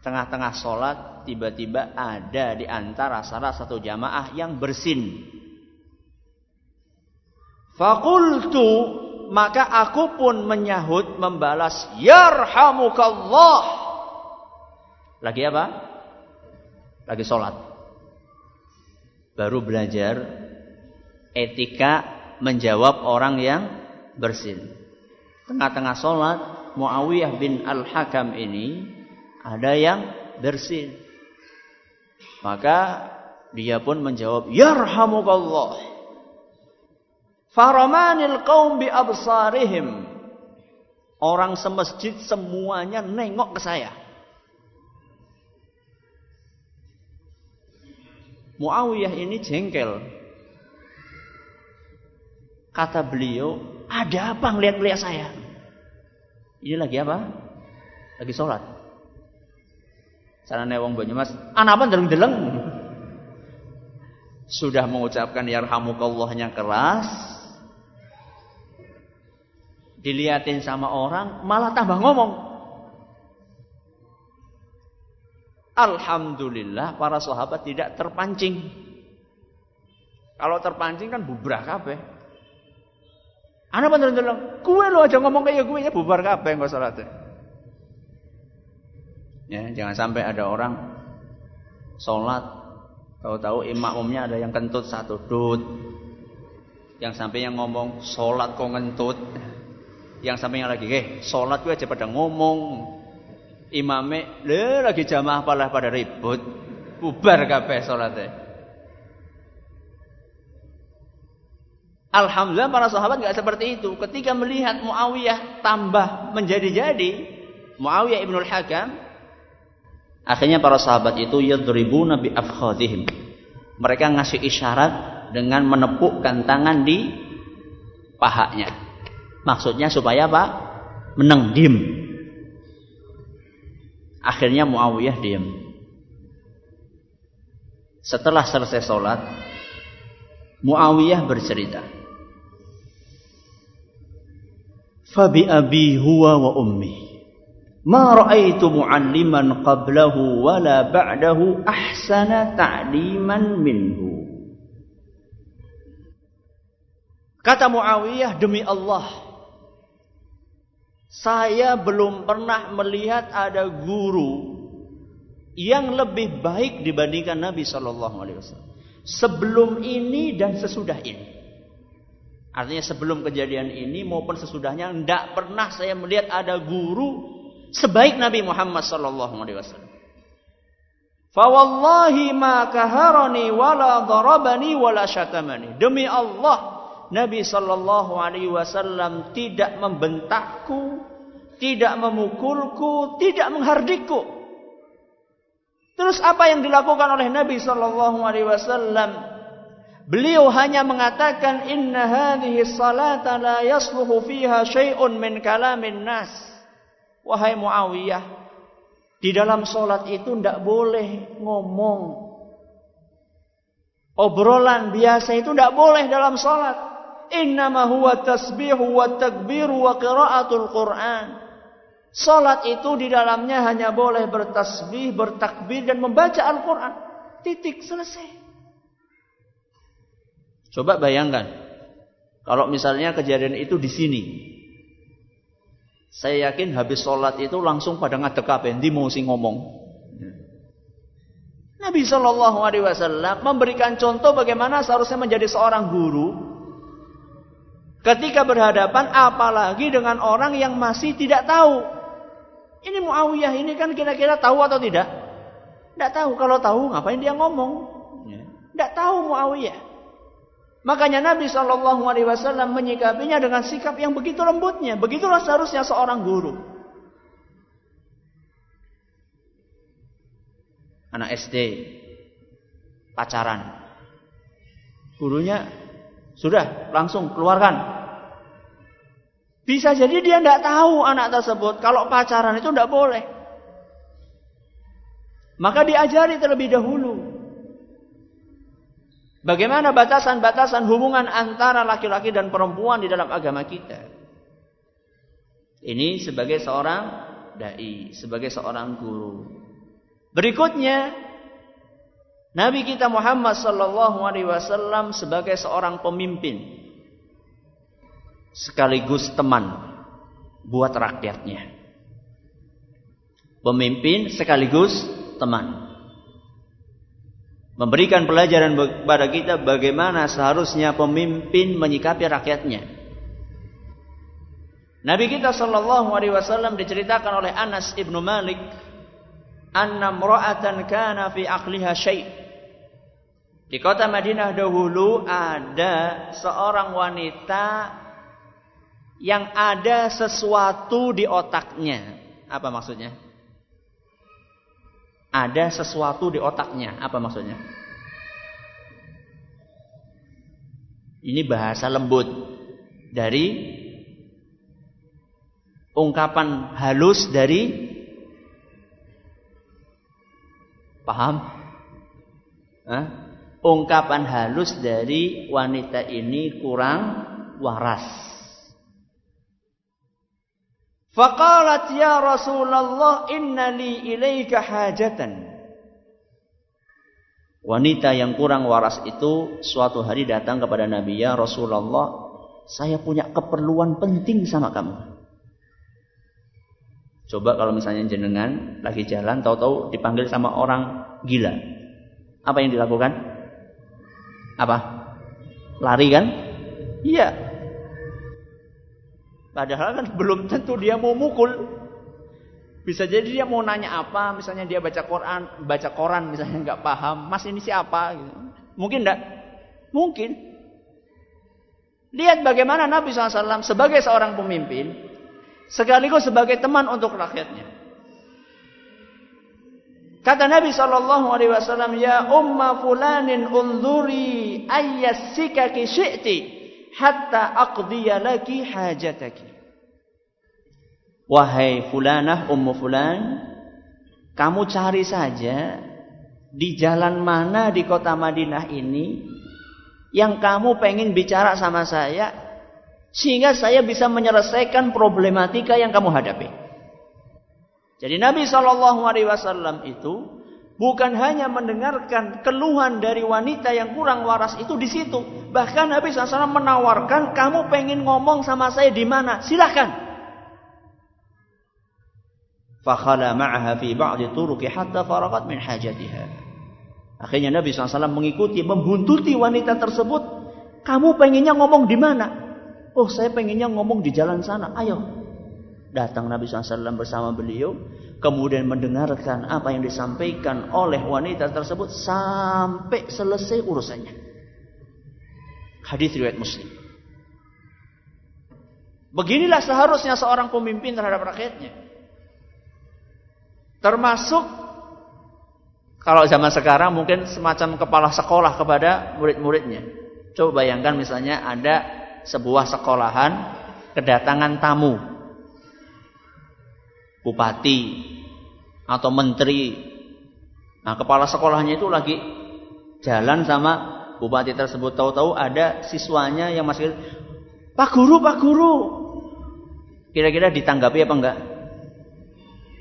Tengah-tengah sholat tiba-tiba ada di antara salah satu jamaah yang bersin. Faqultu, maka aku pun menyahut membalas, yarhamukallah. Lagi apa? Lagi sholat. Baru belajar etika menjawab orang yang bersin. Tengah-tengah sholat, Muawiyah bin Al-Hakam ini ada yang bersin. Maka dia pun menjawab, yarhamukallah. Faramanil qaum bi absarihim. Orang semasjid semuanya nengok ke saya. Muawiyah ini jengkel. Kata beliau, ada apa ngeliat-ngeliat saya? Ini lagi apa? Lagi sholat. Sarane wong Banyumas, ana apa ndeleng-ndeleng? Sudah mengucapkan yarhamukallahnya keras, diliatin sama orang, malah tambah ngomong. Alhamdulillah para sahabat tidak terpancing. Kalau terpancing kan bubrah kabeh. Ana bener-bener, gue lo aja ngomong kayak gue ya bubar kabeh engko salate. Ya, jangan sampai ada orang sholat, tahu-tahu makmumnya ada yang kentut satu dut. Yang sampai yang ngomong sholat kok ngentut. Yang sampai yang lagi, sholat gue aja pada ngomong. Imame, lagi jamaah pada ribut, bubar kabeh sholatnya. Alhamdulillah para sahabat enggak seperti itu. Ketika melihat Muawiyah tambah menjadi-jadi, Muawiyah ibnul Hakam, akhirnya para sahabat itu yadribuna bi afkhadhihim. Mereka ngasih isyarat dengan menepukkan tangan di pahanya. Maksudnya supaya apa? Meneng, diem. Akhirnya Muawiyah diem. Setelah selesai sholat, Muawiyah bercerita, Fabi abi huwa wa ummi. Ma ra'aitu mu'alliman qablahu wala ba'dahu ahsana ta'liman minhu. Kata Muawiyah, demi Allah, saya belum pernah melihat ada guru yang lebih baik dibandingkan Nabi SAW. Sebelum ini dan sesudah ini. Artinya sebelum kejadian ini maupun sesudahnya, tidak pernah saya melihat ada guru sebaik Nabi Muhammad SAW. Fa wallahi ma kaharani wala darabani wala syatamani. Demi Allah, Nabi SAW tidak membentakku, tidak memukulku, tidak menghardikku. Terus apa yang dilakukan oleh Nabi SAW? Beliau hanya mengatakan, inna hadhihi salata la yasluhu fiha syai'un min kalamin nas. Wahai Muawiyah, di dalam solat itu tidak boleh ngomong. Obrolan biasa itu tidak boleh dalam solat. Innama huwa tasbihu wa takbiru wa qiraatul Qur'an. Solat itu di dalamnya hanya boleh bertasbih, bertakbir dan membaca Al-Quran. Titik, selesai. Coba bayangkan, kalau misalnya kejadian itu di sini, saya yakin habis sholat itu langsung pada ngadeg kabeh, ndi mau sing ngomong. Nabi SAW memberikan contoh bagaimana seharusnya menjadi seorang guru ketika berhadapan apalagi dengan orang yang masih tidak tahu. Ini Muawiyah ini kan kira-kira tahu atau tidak? Tidak tahu. Kalau tahu ngapain dia ngomong? Tidak tahu Muawiyah. Makanya Nabi SAW menyikapinya dengan sikap yang begitu lembutnya. Begitulah seharusnya seorang guru. Anak SD pacaran, gurunya sudah langsung keluarkan. Bisa jadi dia tidak tahu anak tersebut kalau pacaran itu tidak boleh. Maka diajari terlebih dahulu bagaimana batasan-batasan hubungan antara laki-laki dan perempuan di dalam agama kita. Ini sebagai seorang dai, sebagai seorang guru. Berikutnya, Nabi kita Muhammad SAW sebagai seorang pemimpin, sekaligus teman buat rakyatnya. Pemimpin sekaligus teman. Memberikan pelajaran kepada kita bagaimana seharusnya pemimpin menyikapi rakyatnya. Nabi kita SAW diceritakan oleh Anas ibnu Malik, anna imra'atan kana fi aqliha syai'. Di kota Madinah dahulu ada seorang wanita yang ada sesuatu di otaknya. Apa maksudnya? Ada sesuatu di otaknya. Apa maksudnya? Ini bahasa lembut dari ungkapan halus dari, paham? Ungkapan halus dari wanita ini kurang waras. Faqalat ya Rasulullah inna li ilaika hajatan. Wanita yang kurang waras itu suatu hari datang kepada Nabi, ya Rasulullah, saya punya keperluan penting sama kamu. Coba kalau misalnya jenengan lagi jalan, tahu-tahu dipanggil sama orang gila. Apa yang dilakukan? Apa? Lari kan? Iya. Padahal kan belum tentu dia mau mukul. Bisa jadi dia mau nanya apa, misalnya dia baca koran misalnya nggak paham, Mas ini siapa? Gitu. Mungkin enggak? Mungkin. Lihat bagaimana Nabi SAW sebagai seorang pemimpin, sekaligus sebagai teman untuk rakyatnya. Kata Nabi SAW, ya umma fulanin unzuri ayyassikaki syi'ti hatta aqdiya laki hajataki. Wahai fulanah, ummu fulan, kamu cari saja di jalan mana di kota Madinah ini yang kamu pengen bicara sama saya sehingga saya bisa menyelesaikan problematika yang kamu hadapi. Jadi Nabi SAW itu bukan hanya mendengarkan keluhan dari wanita yang kurang waras itu di situ. Bahkan Nabi SAW menawarkan, kamu pengen ngomong sama saya di mana? Silakan. Fakhala ma'aha fi ba'di turuki hatta faragat min hajatiha. Akhirnya Nabi SAW mengikuti, membuntuti wanita tersebut. Kamu pengennya ngomong di mana? Oh, saya pengennya ngomong di jalan sana. Ayo. Datang Nabi SAW bersama beliau. Kemudian mendengarkan apa yang disampaikan oleh wanita tersebut sampai selesai urusannya. Hadis riwayat Muslim. Beginilah seharusnya seorang pemimpin terhadap rakyatnya. Termasuk kalau zaman sekarang mungkin semacam kepala sekolah kepada murid-muridnya. Coba bayangkan misalnya ada sebuah sekolahan kedatangan tamu. Bupati atau menteri. Nah, kepala sekolahnya itu lagi jalan sama bupati tersebut. Tahu-tahu ada siswanya yang masih, Pak Guru, Pak Guru. Kira-kira ditanggapi apa enggak?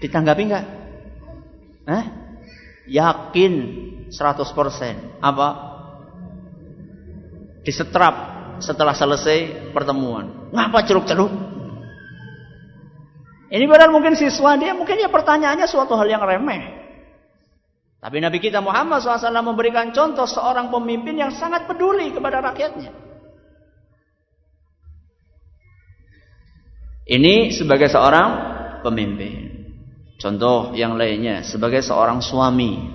Ditanggapi enggak? Hah? Yakin 100%. Apa? Disetrap setelah selesai pertemuan. Ngapa ceruk-ceruk? Ini padahal mungkin siswa dia, mungkin ya pertanyaannya suatu hal yang remeh. Tapi Nabi kita Muhammad SAW memberikan contoh seorang pemimpin yang sangat peduli kepada rakyatnya. Ini sebagai seorang pemimpin. Contoh yang lainnya, sebagai seorang suami.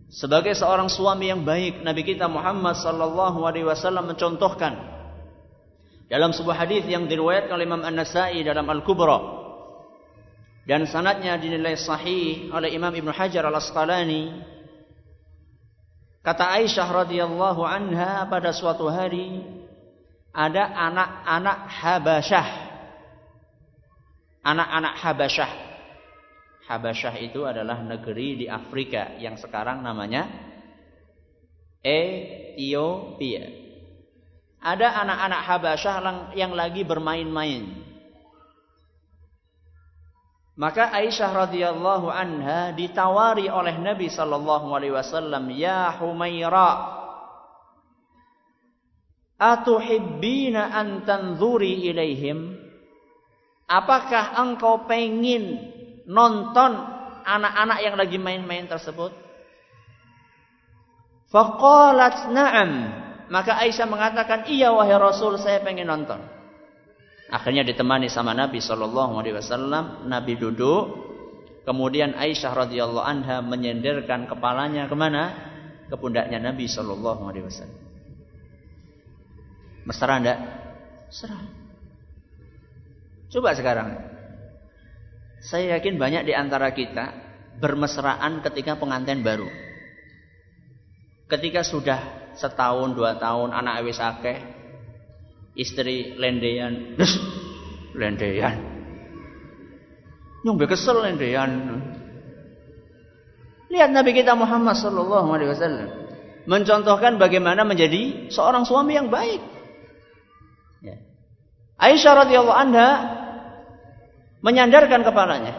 Sebagai seorang suami yang baik, Nabi kita Muhammad SAW mencontohkan dalam sebuah hadis yang diriwayatkan oleh Imam An-Nasa'i dalam Al-Kubra dan sanadnya dinilai sahih oleh Imam Ibnu Hajar Al-Asqalani, kata Aisyah radhiyallahu anha, pada suatu hari ada anak-anak Habasyah. Anak-anak Habasyah. Habasyah itu adalah negeri di Afrika yang sekarang namanya Ethiopia. Ada anak-anak Habasyah yang lagi bermain-main. Maka Aisyah radhiyallahu anha ditawari oleh Nabi sallallahu alaihi wasallam, "Ya Humaira, atuhibbina an tanzuri ilaihim?" Apakah engkau pengin nonton anak-anak yang lagi main-main tersebut? Faqalat na'am. Maka Aisyah mengatakan, iya wahai Rasul, saya pengen nonton. Akhirnya ditemani sama Nabi SAW. Nabi duduk. Kemudian Aisyah radhiyallahu anha menyenderkan kepalanya kemana? Ke pundaknya Nabi SAW. Mesra enggak? Mesra. Coba sekarang. Saya yakin banyak di antara kita bermesraan ketika pengantin baru. Ketika sudah setahun, 2 tahun, anak wis akeh, istri lendean, lendean, nyombe kesel lendean. Lihat Nabi kita Muhammad SAW mencontohkan bagaimana menjadi seorang suami yang baik. Ya. Aisyah radhiyallahu anha menyandarkan kepalanya.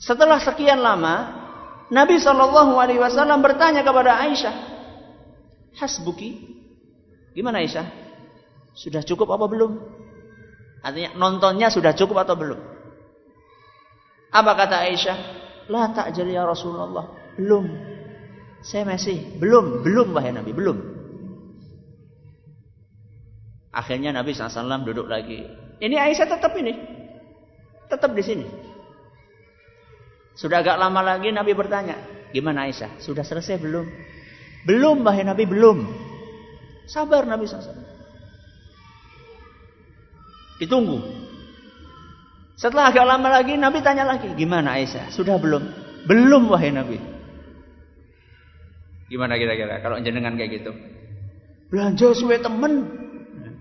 Setelah sekian lama, Nabi SAW bertanya kepada Aisyah, hasbuki, gimana Aisyah? Sudah cukup apa belum? Artinya nontonnya sudah cukup atau belum? Apa kata Aisyah? La ta'jal ya Rasulullah. Belum. Saya masih belum wahai Nabi, belum. Akhirnya Nabi SAW duduk lagi. Ini Aisyah tetap di sini. Sudah agak lama lagi Nabi bertanya, gimana Aisyah? Sudah selesai belum? Belum wahai Nabi, belum. Sabar Nabi SAW. Ditunggu. Setelah agak lama lagi Nabi tanya lagi, gimana Aisyah? Sudah belum? Belum wahai Nabi. Gimana kira-kira kalau jenengan kayak gitu? Belanja suwe temen.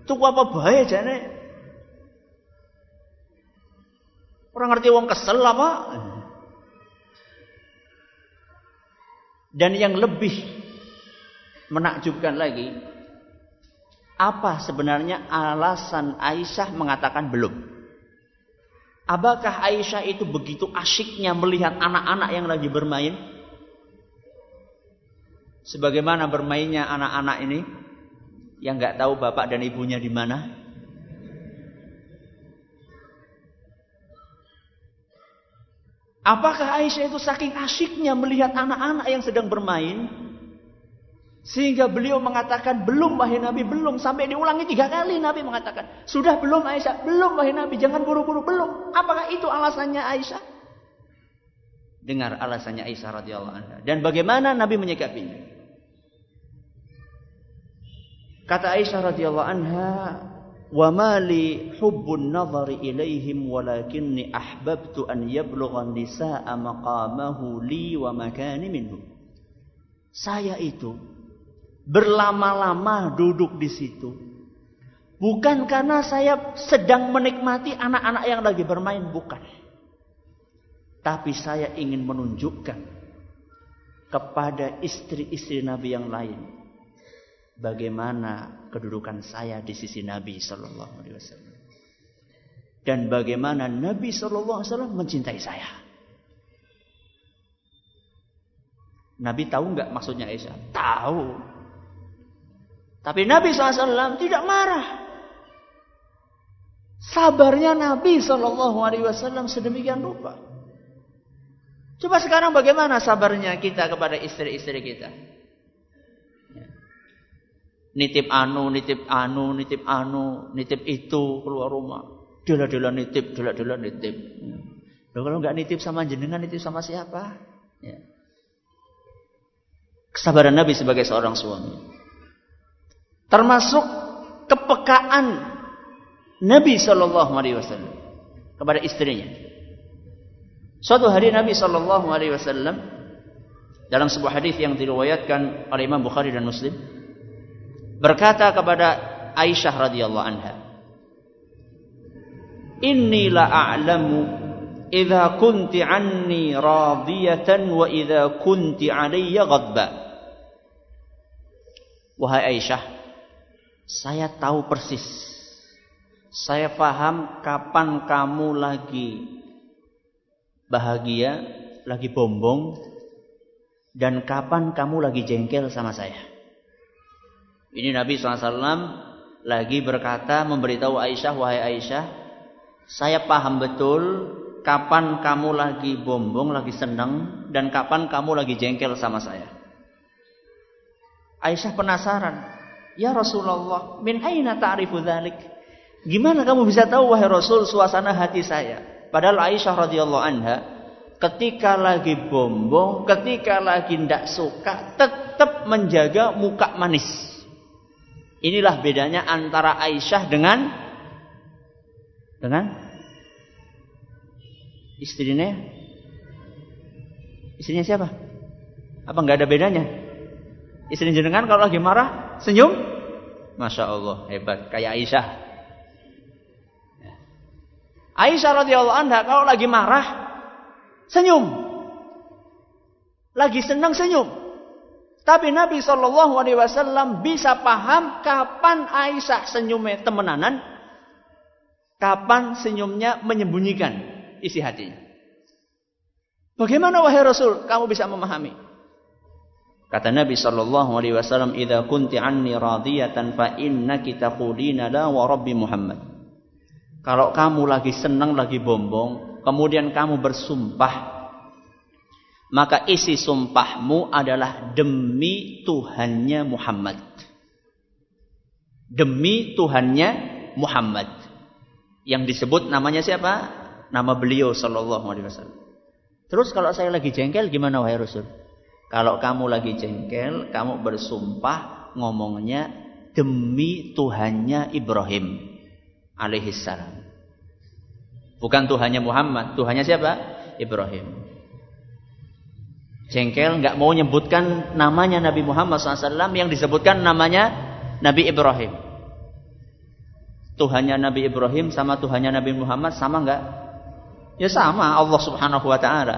Tuku apa bae jane? Orang ngerti wong kesel apa? Dan yang lebih menakjubkan lagi, Apa sebenarnya alasan Aisyah mengatakan belum? Apakah Aisyah itu begitu asyiknya melihat anak-anak yang lagi bermain? Sebagaimana bermainnya anak-anak ini yang nggak tahu bapak dan ibunya di mana. Apakah Aisyah itu saking asyiknya melihat anak-anak yang sedang bermain sehingga beliau mengatakan belum wahai Nabi, belum, sampai diulangi 3 kali Nabi mengatakan sudah belum Aisyah, belum wahai Nabi, jangan buru-buru, belum. Apakah itu alasannya Aisyah? Dengar alasannya Aisyah radhiyallahu anha dan bagaimana Nabi menyikapinya. Kata Aisyah radhiyallahu anha, wa mali hubbun nadhari ilaihim walakinni ahbabtu an yablugha nisaa maqamahu li wa makani minhum. Saya itu berlama-lama duduk di situ bukan karena saya sedang menikmati anak-anak yang lagi bermain, bukan. Tapi saya ingin menunjukkan kepada istri-istri Nabi yang lain bagaimana kedudukan saya di sisi Nabi sallallahu alaihi wasallam dan bagaimana Nabi sallallahu alaihi wasallam mencintai saya. Nabi tahu enggak maksudnya Aisyah? Tahu. Tapi Nabi SAW tidak marah. Sabarnya Nabi SAW sedemikian rupa. Coba sekarang bagaimana sabarnya kita kepada istri-istri kita? Nitip nitip itu keluar rumah. Dela-dela nitip. Loh, kalau nggak nitip sama jenengan, nitip sama siapa? Ya. Kesabaran Nabi sebagai seorang suami. Termasuk kepekaan Nabi Shallallahu Alaihi Wasallam kepada istrinya. Suatu hari Nabi Shallallahu Alaihi Wasallam dalam sebuah hadis yang diriwayatkan oleh Imam Bukhari dan Muslim berkata kepada Aisyah radhiyallahu anha, Inni la a'lamu idza kunti anni radiyatan wa idza kunti alayya ghadba. Wahai Aisyah, saya tahu persis. Saya paham kapan kamu lagi bahagia, lagi bombong, dan kapan kamu lagi jengkel sama saya. Ini Nabi SAW lagi berkata, memberitahu Aisyah, wahai Aisyah, saya paham betul kapan kamu lagi bombong, lagi senang, dan kapan kamu lagi jengkel sama saya. Aisyah penasaran, ya Rasulullah, min aina ta'rifu dzalik? Gimana kamu bisa tahu wahai Rasul suasana hati saya? Padahal Aisyah radhiyallahu anha ketika lagi bombong, ketika lagi ndak suka, tetap menjaga muka manis. Inilah bedanya antara Aisyah dengan istrinya. Istrinya siapa? Apa nggak ada bedanya? Istri jenengan kalau lagi marah senyum, masya Allah hebat kayak Aisyah. Aisyah radhiyallahu anha kalau lagi marah senyum, lagi senang senyum. Tapi Nabi SAW bisa paham kapan Aisyah senyumnya temenanan, kapan senyumnya menyembunyikan isi hatinya. Bagaimana wahai Rasul kamu bisa memahami? Kata Nabi SAW, "Idza kunti anni radiyatan fa innaki taqulina la wa rabbi Muhammad." Kalau kamu lagi senang, lagi bombong, kemudian kamu bersumpah, maka isi sumpahmu adalah demi Tuhannya Muhammad. Demi Tuhannya Muhammad. Yang disebut namanya siapa? Nama beliau sallallahu alaihi wasallam. Terus kalau saya lagi jengkel gimana wahai Rasul? Kalau kamu lagi jengkel, kamu bersumpah ngomongnya demi Tuhannya Ibrahim alaihissalam. Bukan Tuhannya Muhammad, Tuhannya siapa? Ibrahim. Jengkel nggak mau menyebutkan namanya Nabi Muhammad SAW, yang disebutkan namanya Nabi Ibrahim. Tuhannya Nabi Ibrahim sama Tuhannya Nabi Muhammad sama nggak? Ya sama, Allah Subhanahu Wa Taala.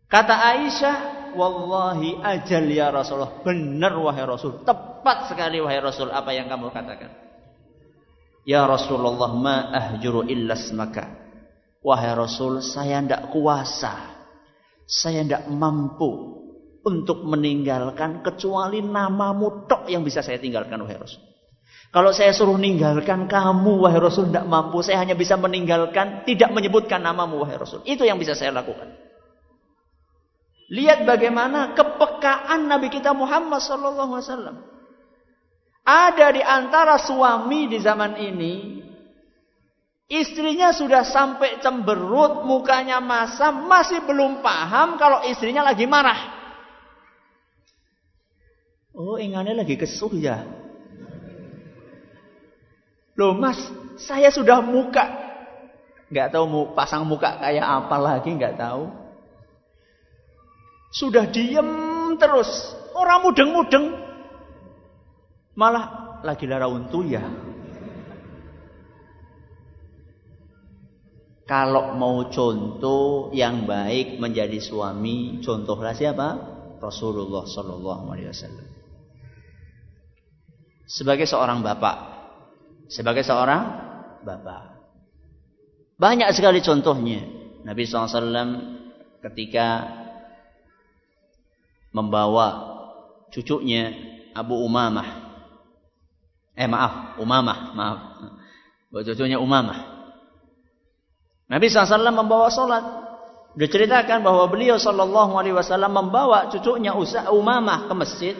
Kata Aisyah, Wallahi ajal ya Rasulullah. Benar wahai Rasul. Tepat sekali wahai Rasul apa yang kamu katakan. Ya Rasulullah ma ahjuru illa ismaka. Wahai Rasul, saya tidak kuasa. Saya tidak mampu untuk meninggalkan kecuali namamu tok yang bisa saya tinggalkan wahai Rasul. Kalau saya suruh meninggalkan kamu wahai Rasul tidak mampu. Saya hanya bisa meninggalkan tidak menyebutkan namamu wahai Rasul. Itu yang bisa saya lakukan. Lihat bagaimana kepekaan Nabi kita Muhammad SAW. Ada di antara suami di zaman ini, istrinya sudah sampai cemberut, mukanya masam, masih belum paham kalau istrinya lagi marah. Oh, ingatnya lagi kesuh ya. Loh mas, saya sudah muka. Nggak tahu mau pasang muka kayak apa lagi, nggak tahu. Sudah diem terus. Orang mudeng-mudeng. Malah lagi lara untu ya. Kalau mau contoh yang baik menjadi suami, contohlah siapa? Rasulullah Sallallahu Alaihi Wasallam. Sebagai seorang bapak. Banyak sekali contohnya. Nabi SAW ketika membawa cucunya Umamah. Cucunya Umamah. Nabi SAW membawa sholat. Diceritakan bahwa beliau Sallallahu Alaihi Wasallam membawa cucunya Umamah ke masjid.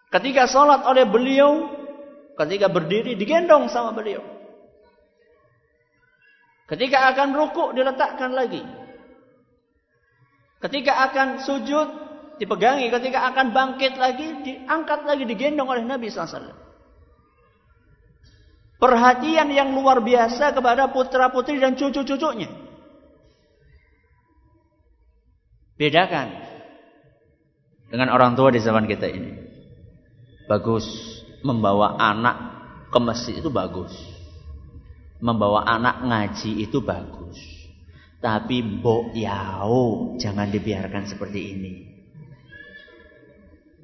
Ketika sholat oleh beliau, ketika berdiri digendong sama beliau. Ketika akan rukuk diletakkan lagi. Ketika akan sujud dipegangi. Ketika akan bangkit lagi diangkat lagi, digendong oleh Nabi SAW. Perhatian yang luar biasa kepada putra-putri dan cucu-cucunya. Bedakan dengan orang tua di zaman kita ini. Bagus. Membawa anak ke masjid itu bagus. Membawa anak ngaji itu bagus. Tapi mbok yao, jangan dibiarkan seperti ini.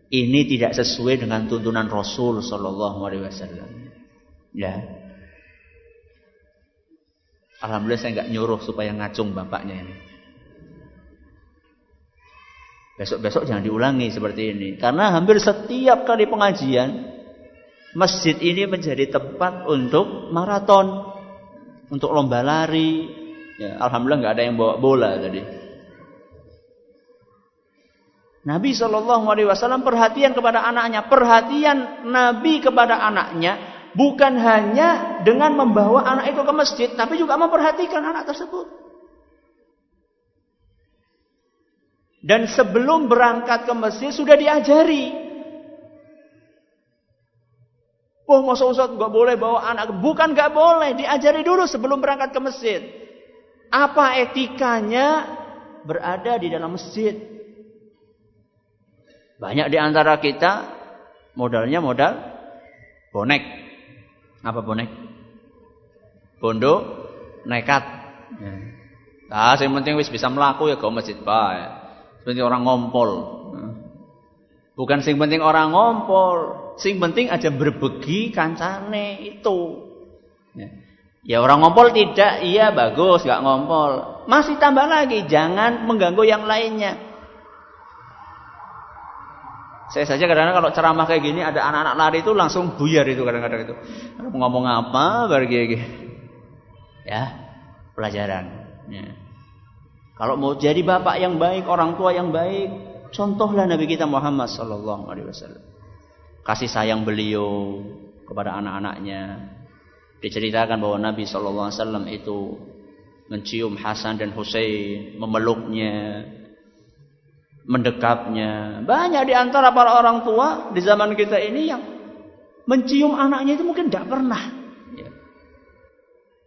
Ini tidak sesuai dengan tuntunan Rasul Sallallahu Alaihi Wasallam. Ya. Alhamdulillah saya nggak nyuruh supaya ngacung bapaknya ini. Besok-besok jangan diulangi seperti ini. Karena hampir setiap kali pengajian, masjid ini menjadi tempat untuk maraton, untuk lomba lari. Ya, alhamdulillah nggak ada yang bawa bola tadi. Nabi Shallallahu Alaihi Wasallam perhatian kepada anaknya, perhatian Nabi kepada anaknya bukan hanya dengan membawa anak itu ke masjid, tapi juga memperhatikan anak tersebut. Dan sebelum berangkat ke masjid sudah diajari. Oh, masa Ustaz nggak boleh bawa anak? Bukan nggak boleh, diajari dulu sebelum berangkat ke masjid. Apa etikanya berada di dalam masjid? Banyak di antara kita modalnya modal bonek. Apa bonek? Bondo nekat. Nah, yang penting wis bisa melaku ya ke masjid bae. Penting orang ngompol. Bukan sing penting orang ngompol. Sing penting aja berbegi kancane itu. Ya orang ngompol tidak, iya bagus, gak ngompol. Masih tambah lagi, jangan mengganggu yang lainnya. Saya saja kadang-kadang kalau ceramah kayak gini ada anak-anak lari itu langsung buyar itu kadang-kadang itu. Ngomong apa bagi ya pelajaran. Ya. Kalau mau jadi bapak yang baik, orang tua yang baik, contohlah Nabi kita Muhammad Sallallahu Alaihi Wasallam. Kasih sayang beliau kepada anak-anaknya. Diceritakan bahwa Nabi Sallallahu Alaihi Wasallam itu mencium Hasan dan Husain, memeluknya, mendekapnya. Banyak di antara para orang tua di zaman kita ini yang mencium anaknya itu mungkin tidak pernah.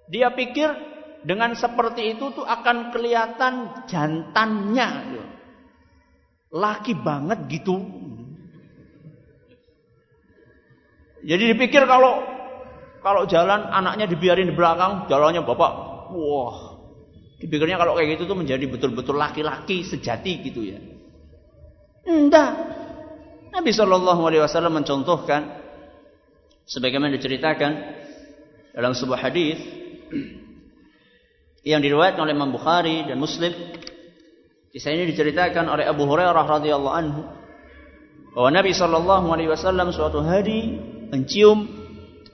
Dia pikir dengan seperti itu tuh akan kelihatan jantannya. Laki banget gitu. Jadi dipikir kalau jalan anaknya dibiarin di belakang, jalannya bapak, wah, Dipikirnya kalau kayak gitu tuh menjadi betul-betul laki-laki sejati gitu ya. Enggak. Nabi SAW mencontohkan sebagaimana diceritakan dalam sebuah hadis yang diriwayatkan oleh Imam Bukhari dan Muslim. Kisah ini diceritakan oleh Abu Hurairah radhiyallahu anhu bahwa Nabi SAW suatu hari mencium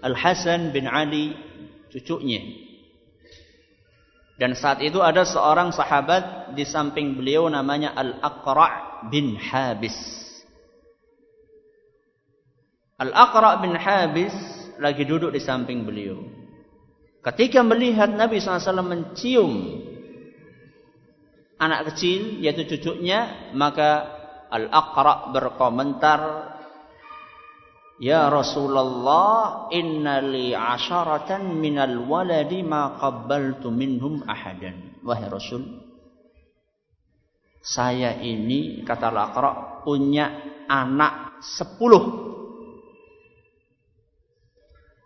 Al-Hasan bin Ali, cucunya. Dan saat itu ada seorang sahabat di samping beliau namanya Al-Aqra' bin Habis. Al-Aqra' bin Habis lagi duduk di samping beliau. Ketika melihat Nabi SAW mencium anak kecil, yaitu cucunya, maka Al-Aqra' berkomentar, "Ya Rasulullah, inna li 'asharatan minal waladi ma qabbaltu minhum ahadan." Wahai Rasul, saya ini, kata Al-Aqra', punya anak 10.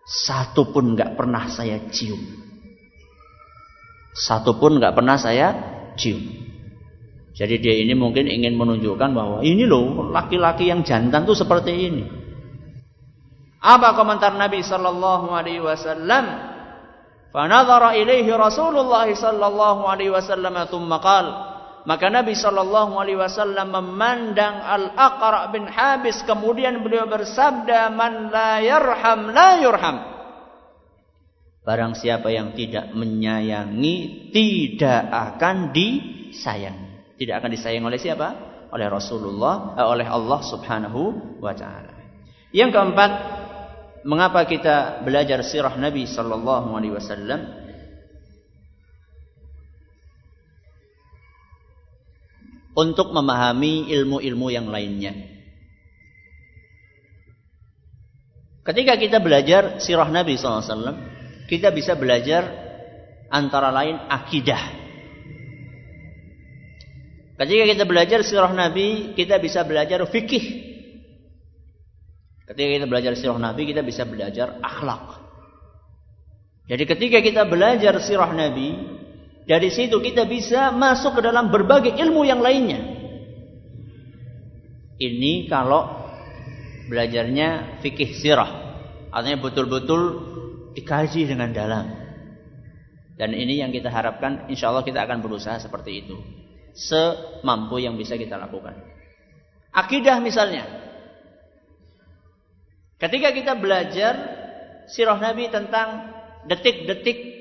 Satu pun gak pernah saya cium. Satu pun gak pernah saya cium. Jadi dia ini mungkin ingin menunjukkan bahwa ini loh, laki-laki yang jantan tuh seperti ini. Apa komentar Nabi sallallahu alaihi wasallam? Fa nadhara ilaihi Rasulullah sallallahu alaihi wasallam thumma qala, maka Nabi sallallahu alaihi wasallam memandang Al-Aqra' bin Habis, kemudian beliau bersabda, "Man la yarham la yurham." Barang siapa yang tidak menyayangi tidak akan disayangi. Tidak akan disayang oleh siapa? Oleh Rasulullah, oleh Allah Subhanahu wa taala. Yang keempat, mengapa kita belajar sirah Nabi sallallahu alaihi wasallam? Untuk memahami ilmu-ilmu yang lainnya. Ketika kita belajar sirah Nabi sallallahu alaihi wasallam, kita bisa belajar antara lain akidah. Ketika kita belajar sirah Nabi, kita bisa belajar fikih. Ketika kita belajar sirah Nabi, kita bisa belajar akhlak. Jadi ketika kita belajar sirah Nabi, dari situ kita bisa masuk ke dalam berbagai ilmu yang lainnya. Ini kalau belajarnya fikih sirah, artinya betul-betul dikaji dengan dalam. Dan ini yang kita harapkan, insya Allah kita akan berusaha seperti itu, semampu yang bisa kita lakukan. Akidah misalnya, ketika kita belajar sirah Nabi tentang detik-detik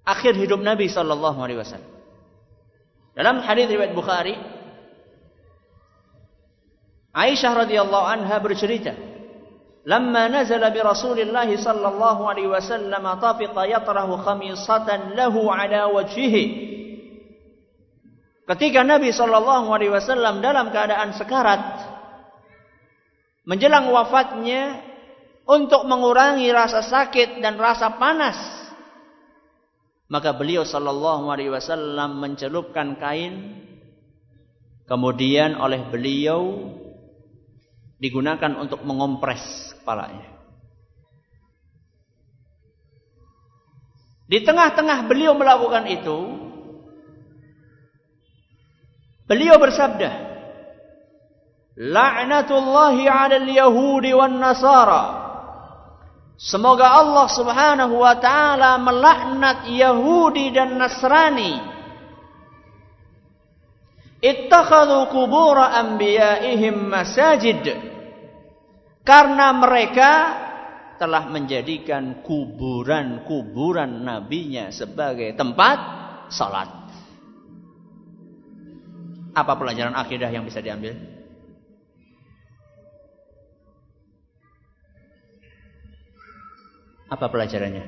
akhir hidup Nabi sallallahu alaihi wasallam. Dalam hadis riwayat Bukhari, Aisyah radhiyallahu anha bercerita, "Lamma nazala bi Rasulillah sallallahu alaihi wasallam tafiqa yatrahu khamisatan lahu ala wajhihi." Ketika Nabi sallallahu alaihi wasallam dalam keadaan sekarat, menjelang wafatnya, untuk mengurangi rasa sakit dan rasa panas, maka beliau sallallahu alaihi wasallam mencelupkan kain, kemudian oleh beliau digunakan untuk mengompres kepalanya. Di tengah-tengah beliau melakukan itu, beliau bersabda, "La'natullahi 'alal yahudi wan nasara." Semoga Allah Subhanahu wa taala melaknat Yahudi dan Nasrani. Ittakhadhu qubur anbiya'ihim masajid. Karena mereka telah menjadikan kuburan-kuburan nabinya sebagai tempat salat. Apa pelajaran akidah yang bisa diambil? Apa pelajarannya?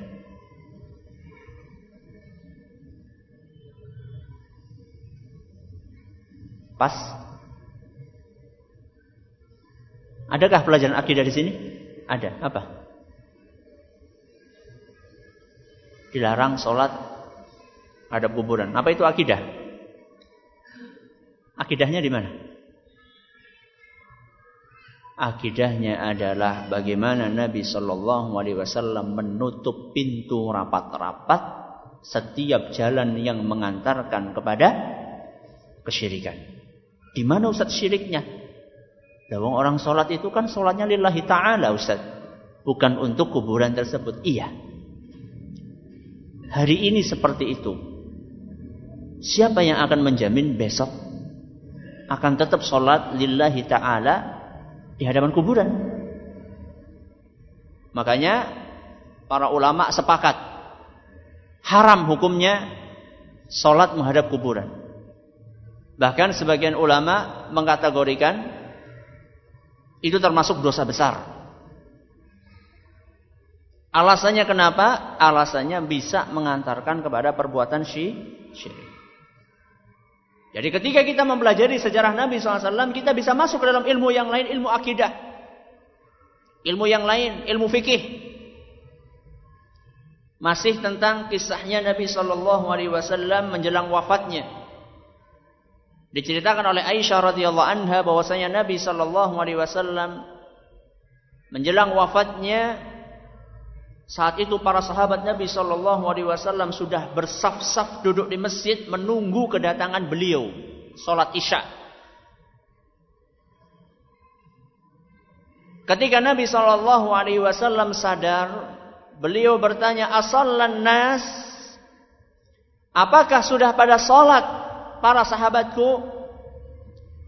Pas? Adakah pelajaran akidah di sini? Ada. Apa? Dilarang sholat hadap kuburan. Apa itu akidah? Akidahnya di mana? Akidahnya adalah bagaimana Nabi Shallallahu Alaihi Wasallam menutup pintu rapat-rapat setiap jalan yang mengantarkan kepada kesyirikan. Di mana Ustaz syiriknya? Dawang orang sholat itu kan sholatnya lillahi ta'ala Ustaz, bukan untuk kuburan tersebut. Iya, hari ini seperti itu. Siapa yang akan menjamin besok akan tetap sholat lillahi ta'ala di hadapan kuburan? Makanya para ulama sepakat haram hukumnya sholat menghadap kuburan. Bahkan sebagian ulama mengkategorikan itu termasuk dosa besar. Alasannya kenapa? Alasannya bisa mengantarkan kepada perbuatan syirik. Jadi ketika kita mempelajari sejarah Nabi SAW, kita bisa masuk ke dalam ilmu yang lain, ilmu akidah, ilmu yang lain, ilmu fikih. Masih tentang kisahnya Nabi SAW menjelang wafatnya. Diceritakan oleh Aisyah radhiyallahu anha bahwasanya Nabi SAW menjelang wafatnya, saat itu para sahabat Nabi SAW sudah bersaf-saf duduk di masjid menunggu kedatangan beliau salat Isya. Ketika Nabi SAW sadar, beliau bertanya, "Asallan nas?" Apakah sudah pada salat para sahabatku?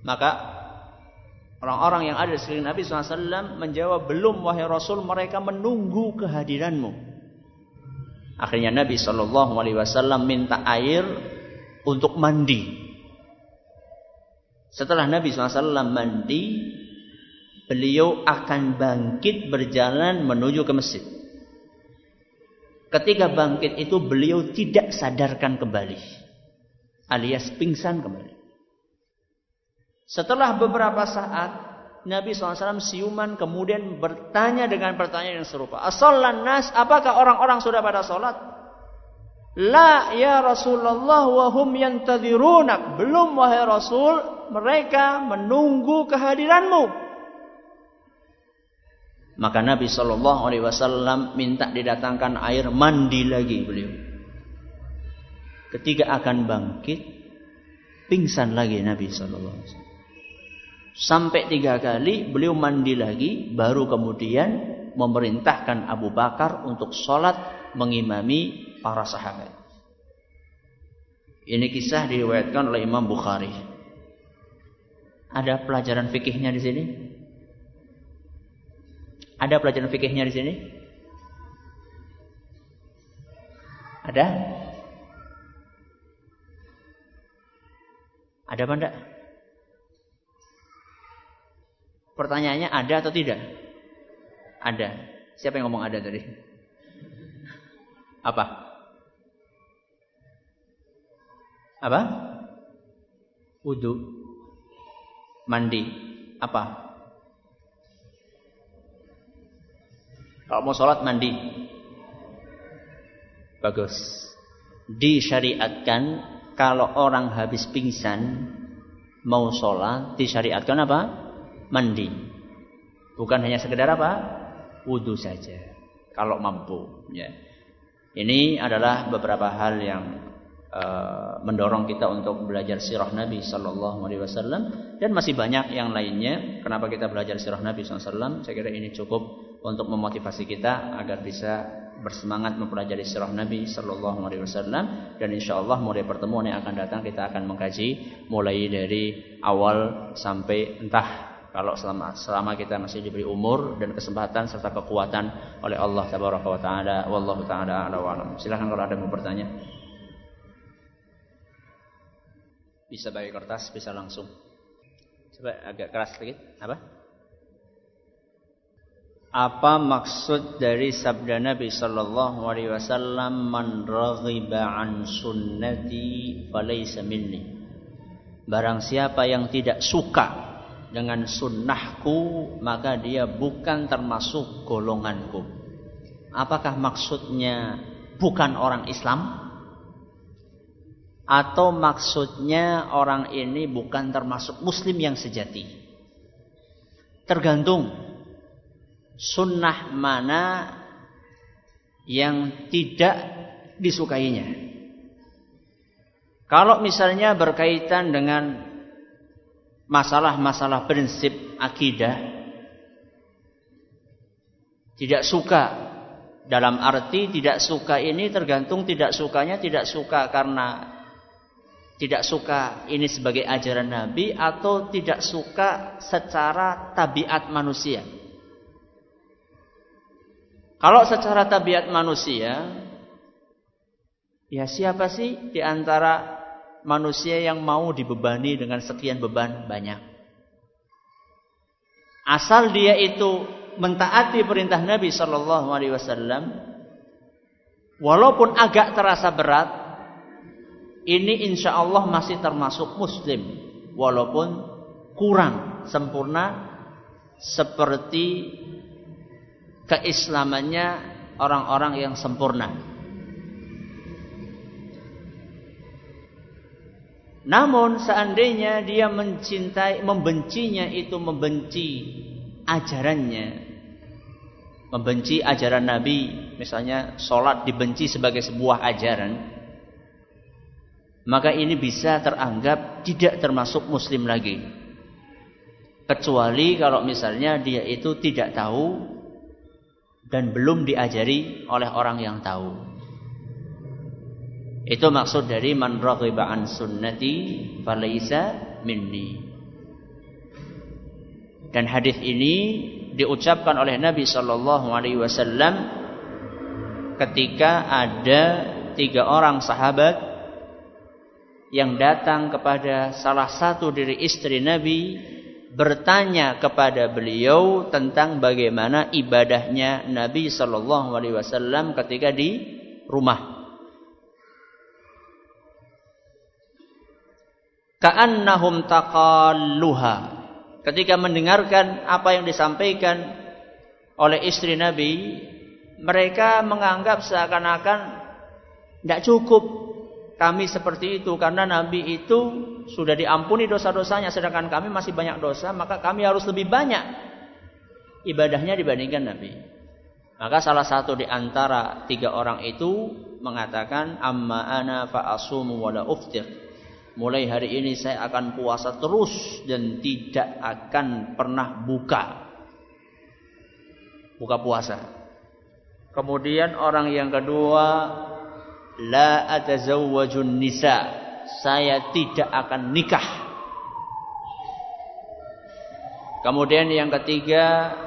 Maka orang-orang yang ada di sekeliling Nabi SAW menjawab, "Belum wahai Rasul, mereka menunggu kehadiranmu." Akhirnya Nabi SAW minta air untuk mandi. Setelah Nabi SAW mandi, beliau akan bangkit berjalan menuju ke masjid. Ketika bangkit itu beliau tidak sadarkan kembali, alias pingsan kembali. Setelah beberapa saat Nabi SAW siuman, kemudian bertanya dengan pertanyaan yang serupa, "Asallan nas?" Apakah orang-orang sudah pada sholat? "La ya Rasulullah wa hum yantadhirunak." Belum wahai Rasul, mereka menunggu kehadiranmu. Maka Nabi SAW minta didatangkan air mandi lagi beliau. Ketika akan bangkit, pingsan lagi Nabi SAW. Sampai 3 kali beliau mandi lagi, baru kemudian memerintahkan Abu Bakar untuk sholat mengimami para sahabat. Ini kisah diriwayatkan oleh Imam Bukhari. Ada pelajaran fikihnya di sini? Ada pelajaran fikihnya di sini? Ada? Ada apa enggak? Pertanyaannya ada atau tidak? Ada. Siapa yang ngomong ada tadi? Apa? Apa? Wudu. Mandi. Apa? Kalau mau sholat mandi. Bagus. Disyariatkan kalau orang habis pingsan mau sholat, disyariatkan apa? Mandi. Bukan hanya sekedar apa? Wudu saja. Kalau mampu. Ya. Ini adalah beberapa hal yang mendorong kita untuk belajar sirah Nabi SAW, dan masih banyak yang lainnya. Kenapa kita belajar sirah Nabi SAW? Saya kira ini cukup untuk memotivasi kita agar bisa bersemangat mempelajari sirah Nabi SAW. Dan insya Allah mulai pertemuan yang akan datang kita akan mengkaji mulai dari awal sampai entah kalau selama kita masih diberi umur dan kesempatan serta kekuatan oleh Allah Tabaraka wa Ta'ala. Wallahu ta'ala a'la wa a'lam. Silakan kalau ada yang mau bertanya. Bisa pakai kertas, bisa langsung. Coba agak keras sedikit. Apa maksud dari sabda Nabi sallallahu alaihi wasallam, "Man raghiba an sunnati falaysa minni"? Barang siapa yang tidak suka dengan sunnahku, maka dia bukan termasuk golonganku. Apakah maksudnya bukan orang Islam? Atau maksudnya orang ini bukan termasuk muslim yang sejati? Tergantung sunnah mana yang tidak disukainya. Kalau misalnya berkaitan dengan masalah-masalah prinsip akidah, tidak suka, dalam arti tidak suka ini tergantung tidak sukanya, tidak suka karena tidak suka ini sebagai ajaran Nabi, atau tidak suka secara tabiat manusia. Kalau secara tabiat manusia, ya siapa sih di antara manusia yang mau dibebani dengan sekian beban banyak? Asal dia itu mentaati perintah Nabi Shallallahu Alaihi Wasallam, walaupun agak terasa berat, ini insya Allah masih termasuk Muslim, walaupun kurang sempurna seperti keislamannya orang-orang yang sempurna. Namun seandainya dia membencinya itu membenci ajarannya, membenci ajaran Nabi, misalnya sholat dibenci sebagai sebuah ajaran, maka ini bisa teranggap tidak termasuk Muslim lagi. Kecuali kalau misalnya dia itu tidak tahu dan belum diajari oleh orang yang tahu. Itu maksud dari man raghiba an sunnati falaysa minni. Dan hadis ini diucapkan oleh Nabi Shallallahu Alaihi Wasallam ketika ada 3 orang sahabat yang datang kepada salah satu dari istri Nabi, bertanya kepada beliau tentang bagaimana ibadahnya Nabi Shallallahu Alaihi Wasallam ketika di rumah. Ka'annahum taqalluha. Ketika mendengarkan apa yang disampaikan oleh istri Nabi, mereka menganggap seakan-akan tidak cukup kami seperti itu, karena Nabi itu sudah diampuni dosa-dosanya, sedangkan kami masih banyak dosa, maka kami harus lebih banyak ibadahnya dibandingkan Nabi. Maka salah satu di antara 3 orang itu mengatakan, amma ana fa asumu wa la uftir. Mulai hari ini saya akan puasa terus dan tidak akan pernah buka puasa. Kemudian orang yang kedua, la atazawwajun nisa, saya tidak akan nikah. Kemudian yang ketiga,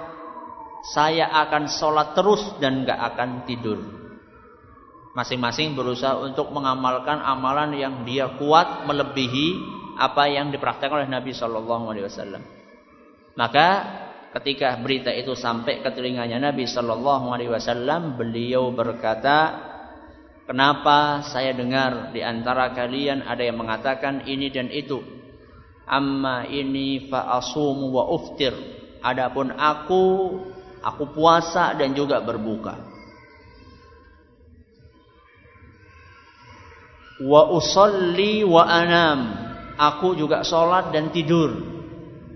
saya akan sholat terus dan gak akan tidur. Masing-masing berusaha untuk mengamalkan amalan yang dia kuat melebihi apa yang dipraktikkan oleh Nabi Shallallahu Alaihi Wasallam. Maka ketika berita itu sampai ke telinganya Nabi Shallallahu Alaihi Wasallam, beliau berkata, kenapa saya dengar di antara kalian ada yang mengatakan ini dan itu? Amma ini fa asumu wa uftir. Adapun aku puasa dan juga berbuka. Wa usolli wa anam. Aku juga sholat dan tidur.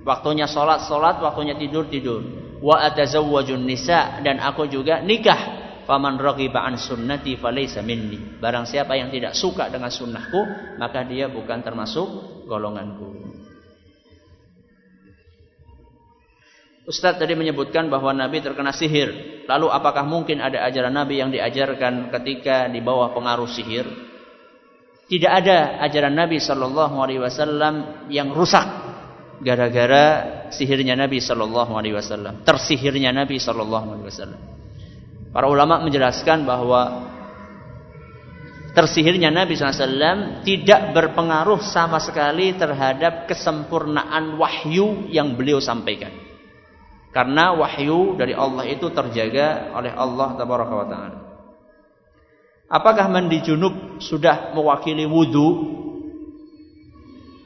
Waktunya sholat, waktunya tidur. Wa atazawwajun nisa, dan aku juga nikah. Faman raghiba an sunnati falaysa minni. Barang siapa yang tidak suka dengan sunnahku, maka dia bukan termasuk golonganku. Ustaz tadi menyebutkan bahwa Nabi terkena sihir. Lalu apakah mungkin ada ajaran Nabi yang diajarkan ketika di bawah pengaruh sihir? Tidak ada ajaran Nabi Shallallahu Alaihi Wasallam yang rusak gara-gara sihirnya Nabi Shallallahu Alaihi Wasallam, tersihirnya Nabi Shallallahu Alaihi Wasallam. Para ulama menjelaskan bahwa tersihirnya Nabi SAW tidak berpengaruh sama sekali terhadap kesempurnaan wahyu yang beliau sampaikan. Karena wahyu dari Allah itu terjaga oleh Allah Tabaraka wa Ta'ala. Apakah mandi junub sudah mewakili wudu?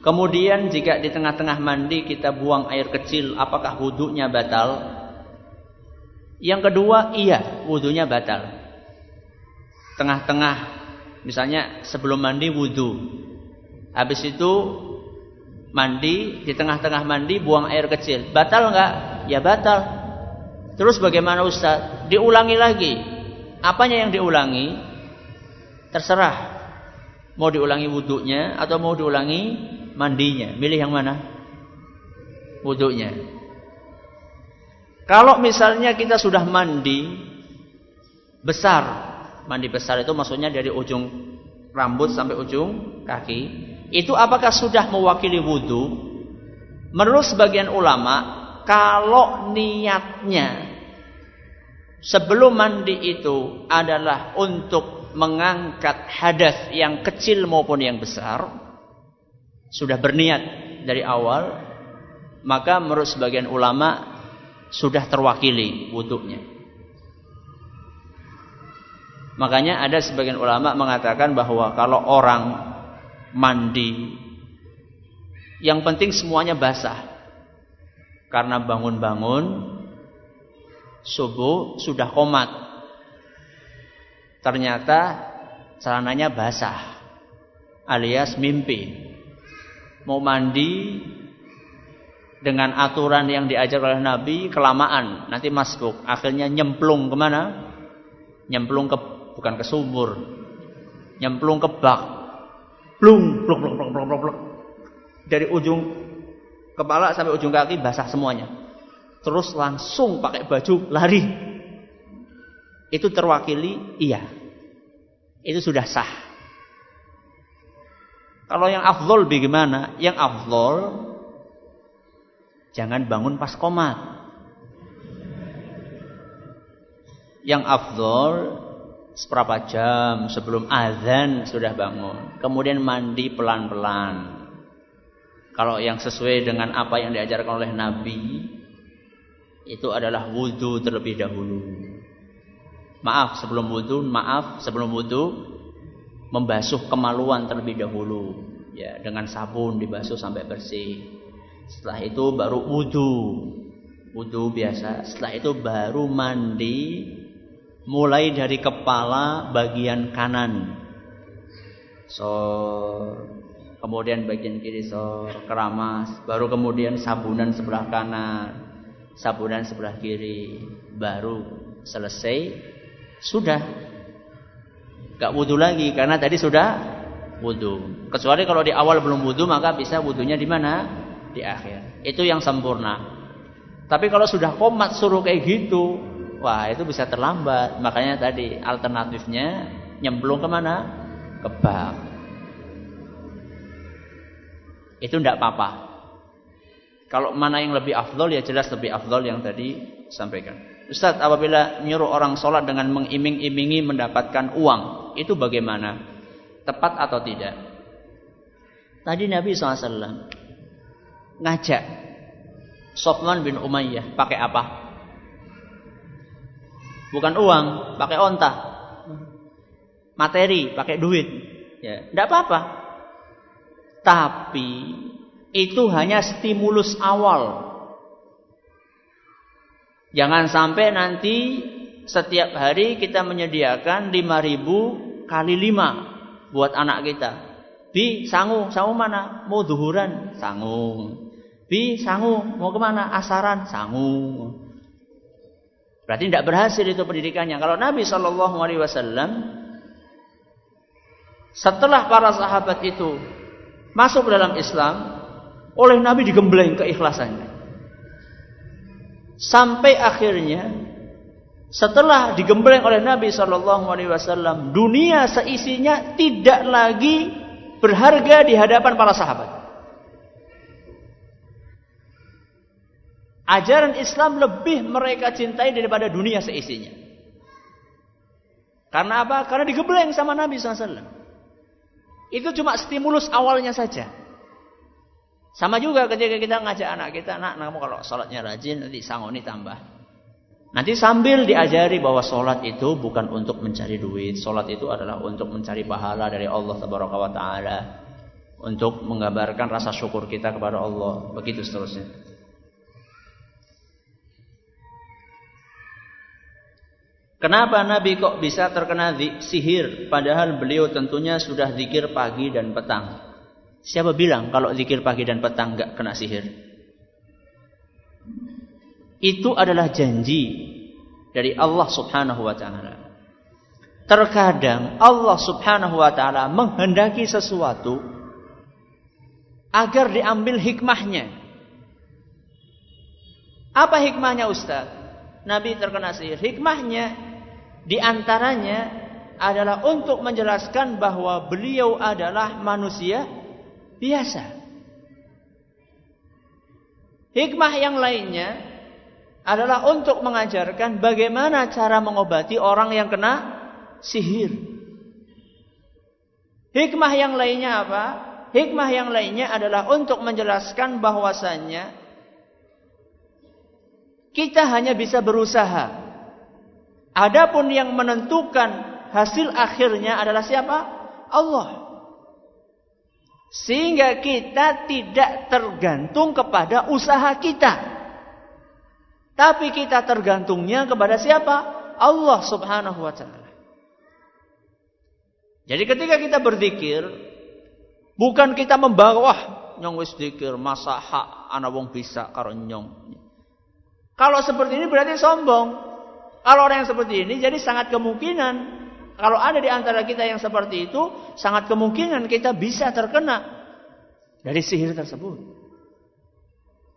Kemudian jika di tengah-tengah mandi kita buang air kecil, apakah wudunya batal? Yang kedua, iya, wudunya batal. Tengah-tengah, misalnya sebelum mandi wudu, habis itu mandi, di tengah-tengah mandi buang air kecil, batal enggak? Ya batal. Terus bagaimana Ustaz? Diulangi lagi. Apanya yang diulangi? Terserah. Mau diulangi wudunya atau mau diulangi mandinya? Milih yang mana? Wudunya. Kalau misalnya kita sudah mandi besar, mandi besar itu maksudnya dari ujung rambut sampai ujung kaki, itu apakah sudah mewakili wudu? Menurut sebagian ulama, kalau niatnya sebelum mandi itu adalah untuk mengangkat hadas yang kecil maupun yang besar, sudah berniat dari awal, maka menurut sebagian ulama sudah terwakili wudunya. Makanya ada sebagian ulama mengatakan bahwa kalau orang mandi, yang penting semuanya basah. Karena bangun-bangun subuh sudah qomat, ternyata celananya basah alias mimpi. Mau mandi dengan aturan yang diajar oleh Nabi kelamaan, nanti masbuk, akhirnya nyemplung kemana? Nyemplung ke, bukan ke sumur, nyemplung ke bak, plung, plung, plung, plung, plung, plung, plung. Dari ujung kepala sampai ujung kaki basah semuanya. Terus langsung pakai baju lari. Itu terwakili? Iya. Itu sudah sah. Kalau yang afdol bagaimana? Yang afdol jangan bangun pas qomat. Yang afdol seberapa jam sebelum azan sudah bangun. Kemudian mandi pelan-pelan. Kalau yang sesuai dengan apa yang diajarkan oleh Nabi, itu adalah wudu terlebih dahulu. Sebelum wudu membasuh kemaluan terlebih dahulu, ya, dengan sabun dibasuh sampai bersih. Setelah itu baru wudu biasa. Setelah itu baru mandi, mulai dari kepala bagian kanan, kemudian bagian kiri keramas, baru kemudian sabunan sebelah kanan, sabunan sebelah kiri, baru selesai, sudah gak wudu lagi karena tadi sudah wudu. Kecuali kalau di awal belum wudu, maka bisa wudunya di mana? Di akhir. Itu yang sempurna. Tapi kalau sudah qomat suruh kayak gitu, wah itu bisa terlambat. Makanya tadi alternatifnya nyemplung kemana? Ke bak. Itu tidak apa-apa. Kalau mana yang lebih afdol, ya jelas lebih afdol yang tadi sampaikan. Ustaz, apabila nyuruh orang sholat dengan mengiming-imingi mendapatkan uang, itu bagaimana? Tepat atau tidak? Tadi Nabi SAW ngajak Sofwan bin Umayyah pakai apa? Bukan uang, pakai onta. Materi, pakai duit. Ya, tidak apa-apa. Tapi itu hanya stimulus awal. Jangan sampai nanti setiap hari kita menyediakan 5.000 kali 5 buat anak kita. Bi, sangu mana? Mau duhuran? Sangu. Bi, sangu, mau kemana? Asaran? Sangu. Berarti tidak berhasil itu pendidikannya. Kalau Nabi SAW setelah para sahabat itu masuk ke dalam Islam, oleh Nabi digembleng keikhlasannya. Sampai akhirnya setelah digembleng oleh Nabi SAW, dunia seisinya tidak lagi berharga di hadapan para sahabat. Ajaran Islam lebih mereka cintai daripada dunia seisinya. Karena apa? Karena digembleng sama Nabi SAW. Itu cuma stimulus awalnya saja. Sama juga ketika kita ngajak anak kita, nak, kamu kalau sholatnya rajin, nanti sangoni tambah. Nanti sambil diajari bahwa sholat itu bukan untuk mencari duit. Sholat itu adalah untuk mencari pahala dari Allah Tabaraka wa Ta'ala. Untuk menggambarkan rasa syukur kita kepada Allah. Begitu seterusnya. Kenapa Nabi kok bisa terkena sihir? Padahal beliau tentunya sudah zikir pagi dan petang. Siapa bilang kalau zikir pagi dan petang gak kena sihir? Itu adalah janji dari Allah Subhanahu wa Ta'ala. terkadang Allah Subhanahu wa ta'ala menghendaki sesuatu agar diambil hikmahnya. Apa hikmahnya Ustaz? Nabi terkena sihir. Hikmahnya diantaranya adalah untuk menjelaskan bahwa beliau adalah manusia biasa. Hikmah yang lainnya adalah untuk mengajarkan bagaimana cara mengobati orang yang kena sihir. Hikmah yang lainnya apa? Hikmah yang lainnya adalah untuk menjelaskan bahwasannya kita hanya bisa berusaha. Adapun yang menentukan hasil akhirnya adalah siapa? Allah. Sehingga kita tidak tergantung kepada usaha kita. Tapi kita tergantungnya kepada siapa? Allah Subhanahu wa ta'ala. Jadi ketika kita berzikir, bukan kita membawa nyong wis zikir masa hak ana wong bisa karo nyong. Kalau seperti ini berarti sombong. Kalau orang yang seperti ini jadi sangat kemungkinan kalau ada di antara kita yang seperti itu, sangat kemungkinan kita bisa terkena dari sihir tersebut.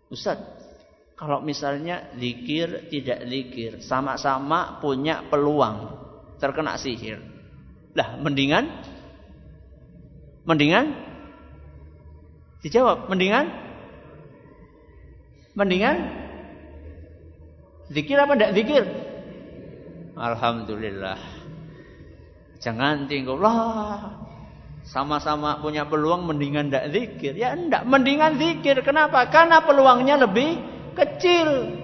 Ustaz, kalau misalnya zikir tidak zikir sama-sama punya peluang terkena sihir. Lah, mendingan dijawab, mendingan zikir apa enggak zikir? Alhamdulillah. Jangan tinggal lah. Sama-sama punya peluang mendingan enggak zikir. Ya enggak, mendingan zikir. Kenapa? Karena peluangnya lebih kecil.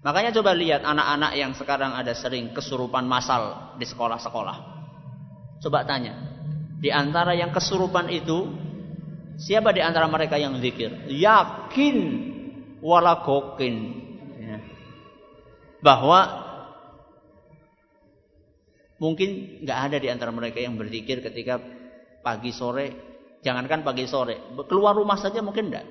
Makanya coba lihat anak-anak yang sekarang ada sering kesurupan massal di sekolah-sekolah. Coba tanya. Di antara yang kesurupan itu, siapa di antara mereka yang zikir? Yakin wala gokin. Ya. Bahwa mungkin nggak ada di antara mereka yang berzikir ketika pagi sore. Jangankan pagi sore, keluar rumah saja mungkin enggak.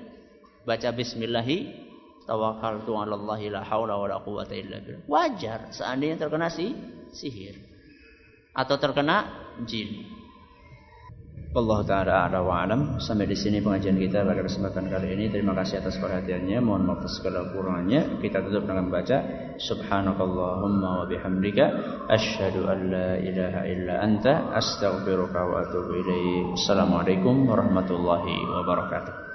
Baca bismillahi tawakkaltu 'alallahi la haula wala quwwata illa billah. Wajar seandainya terkena sihir atau terkena jin. Wallahu ta'ala a'la wa alam. Sampai di sini pengajian kita pada kesempatan kali ini. Terima kasih atas perhatiannya. Mohon maaf atas segala kekurangannya. Kita tutup dengan baca subhanakallahumma wa bihamdika asyhadu an la ilaha illa anta astaghfiruka wa atubu ilaik. Assalamualaikum warahmatullahi wabarakatuh.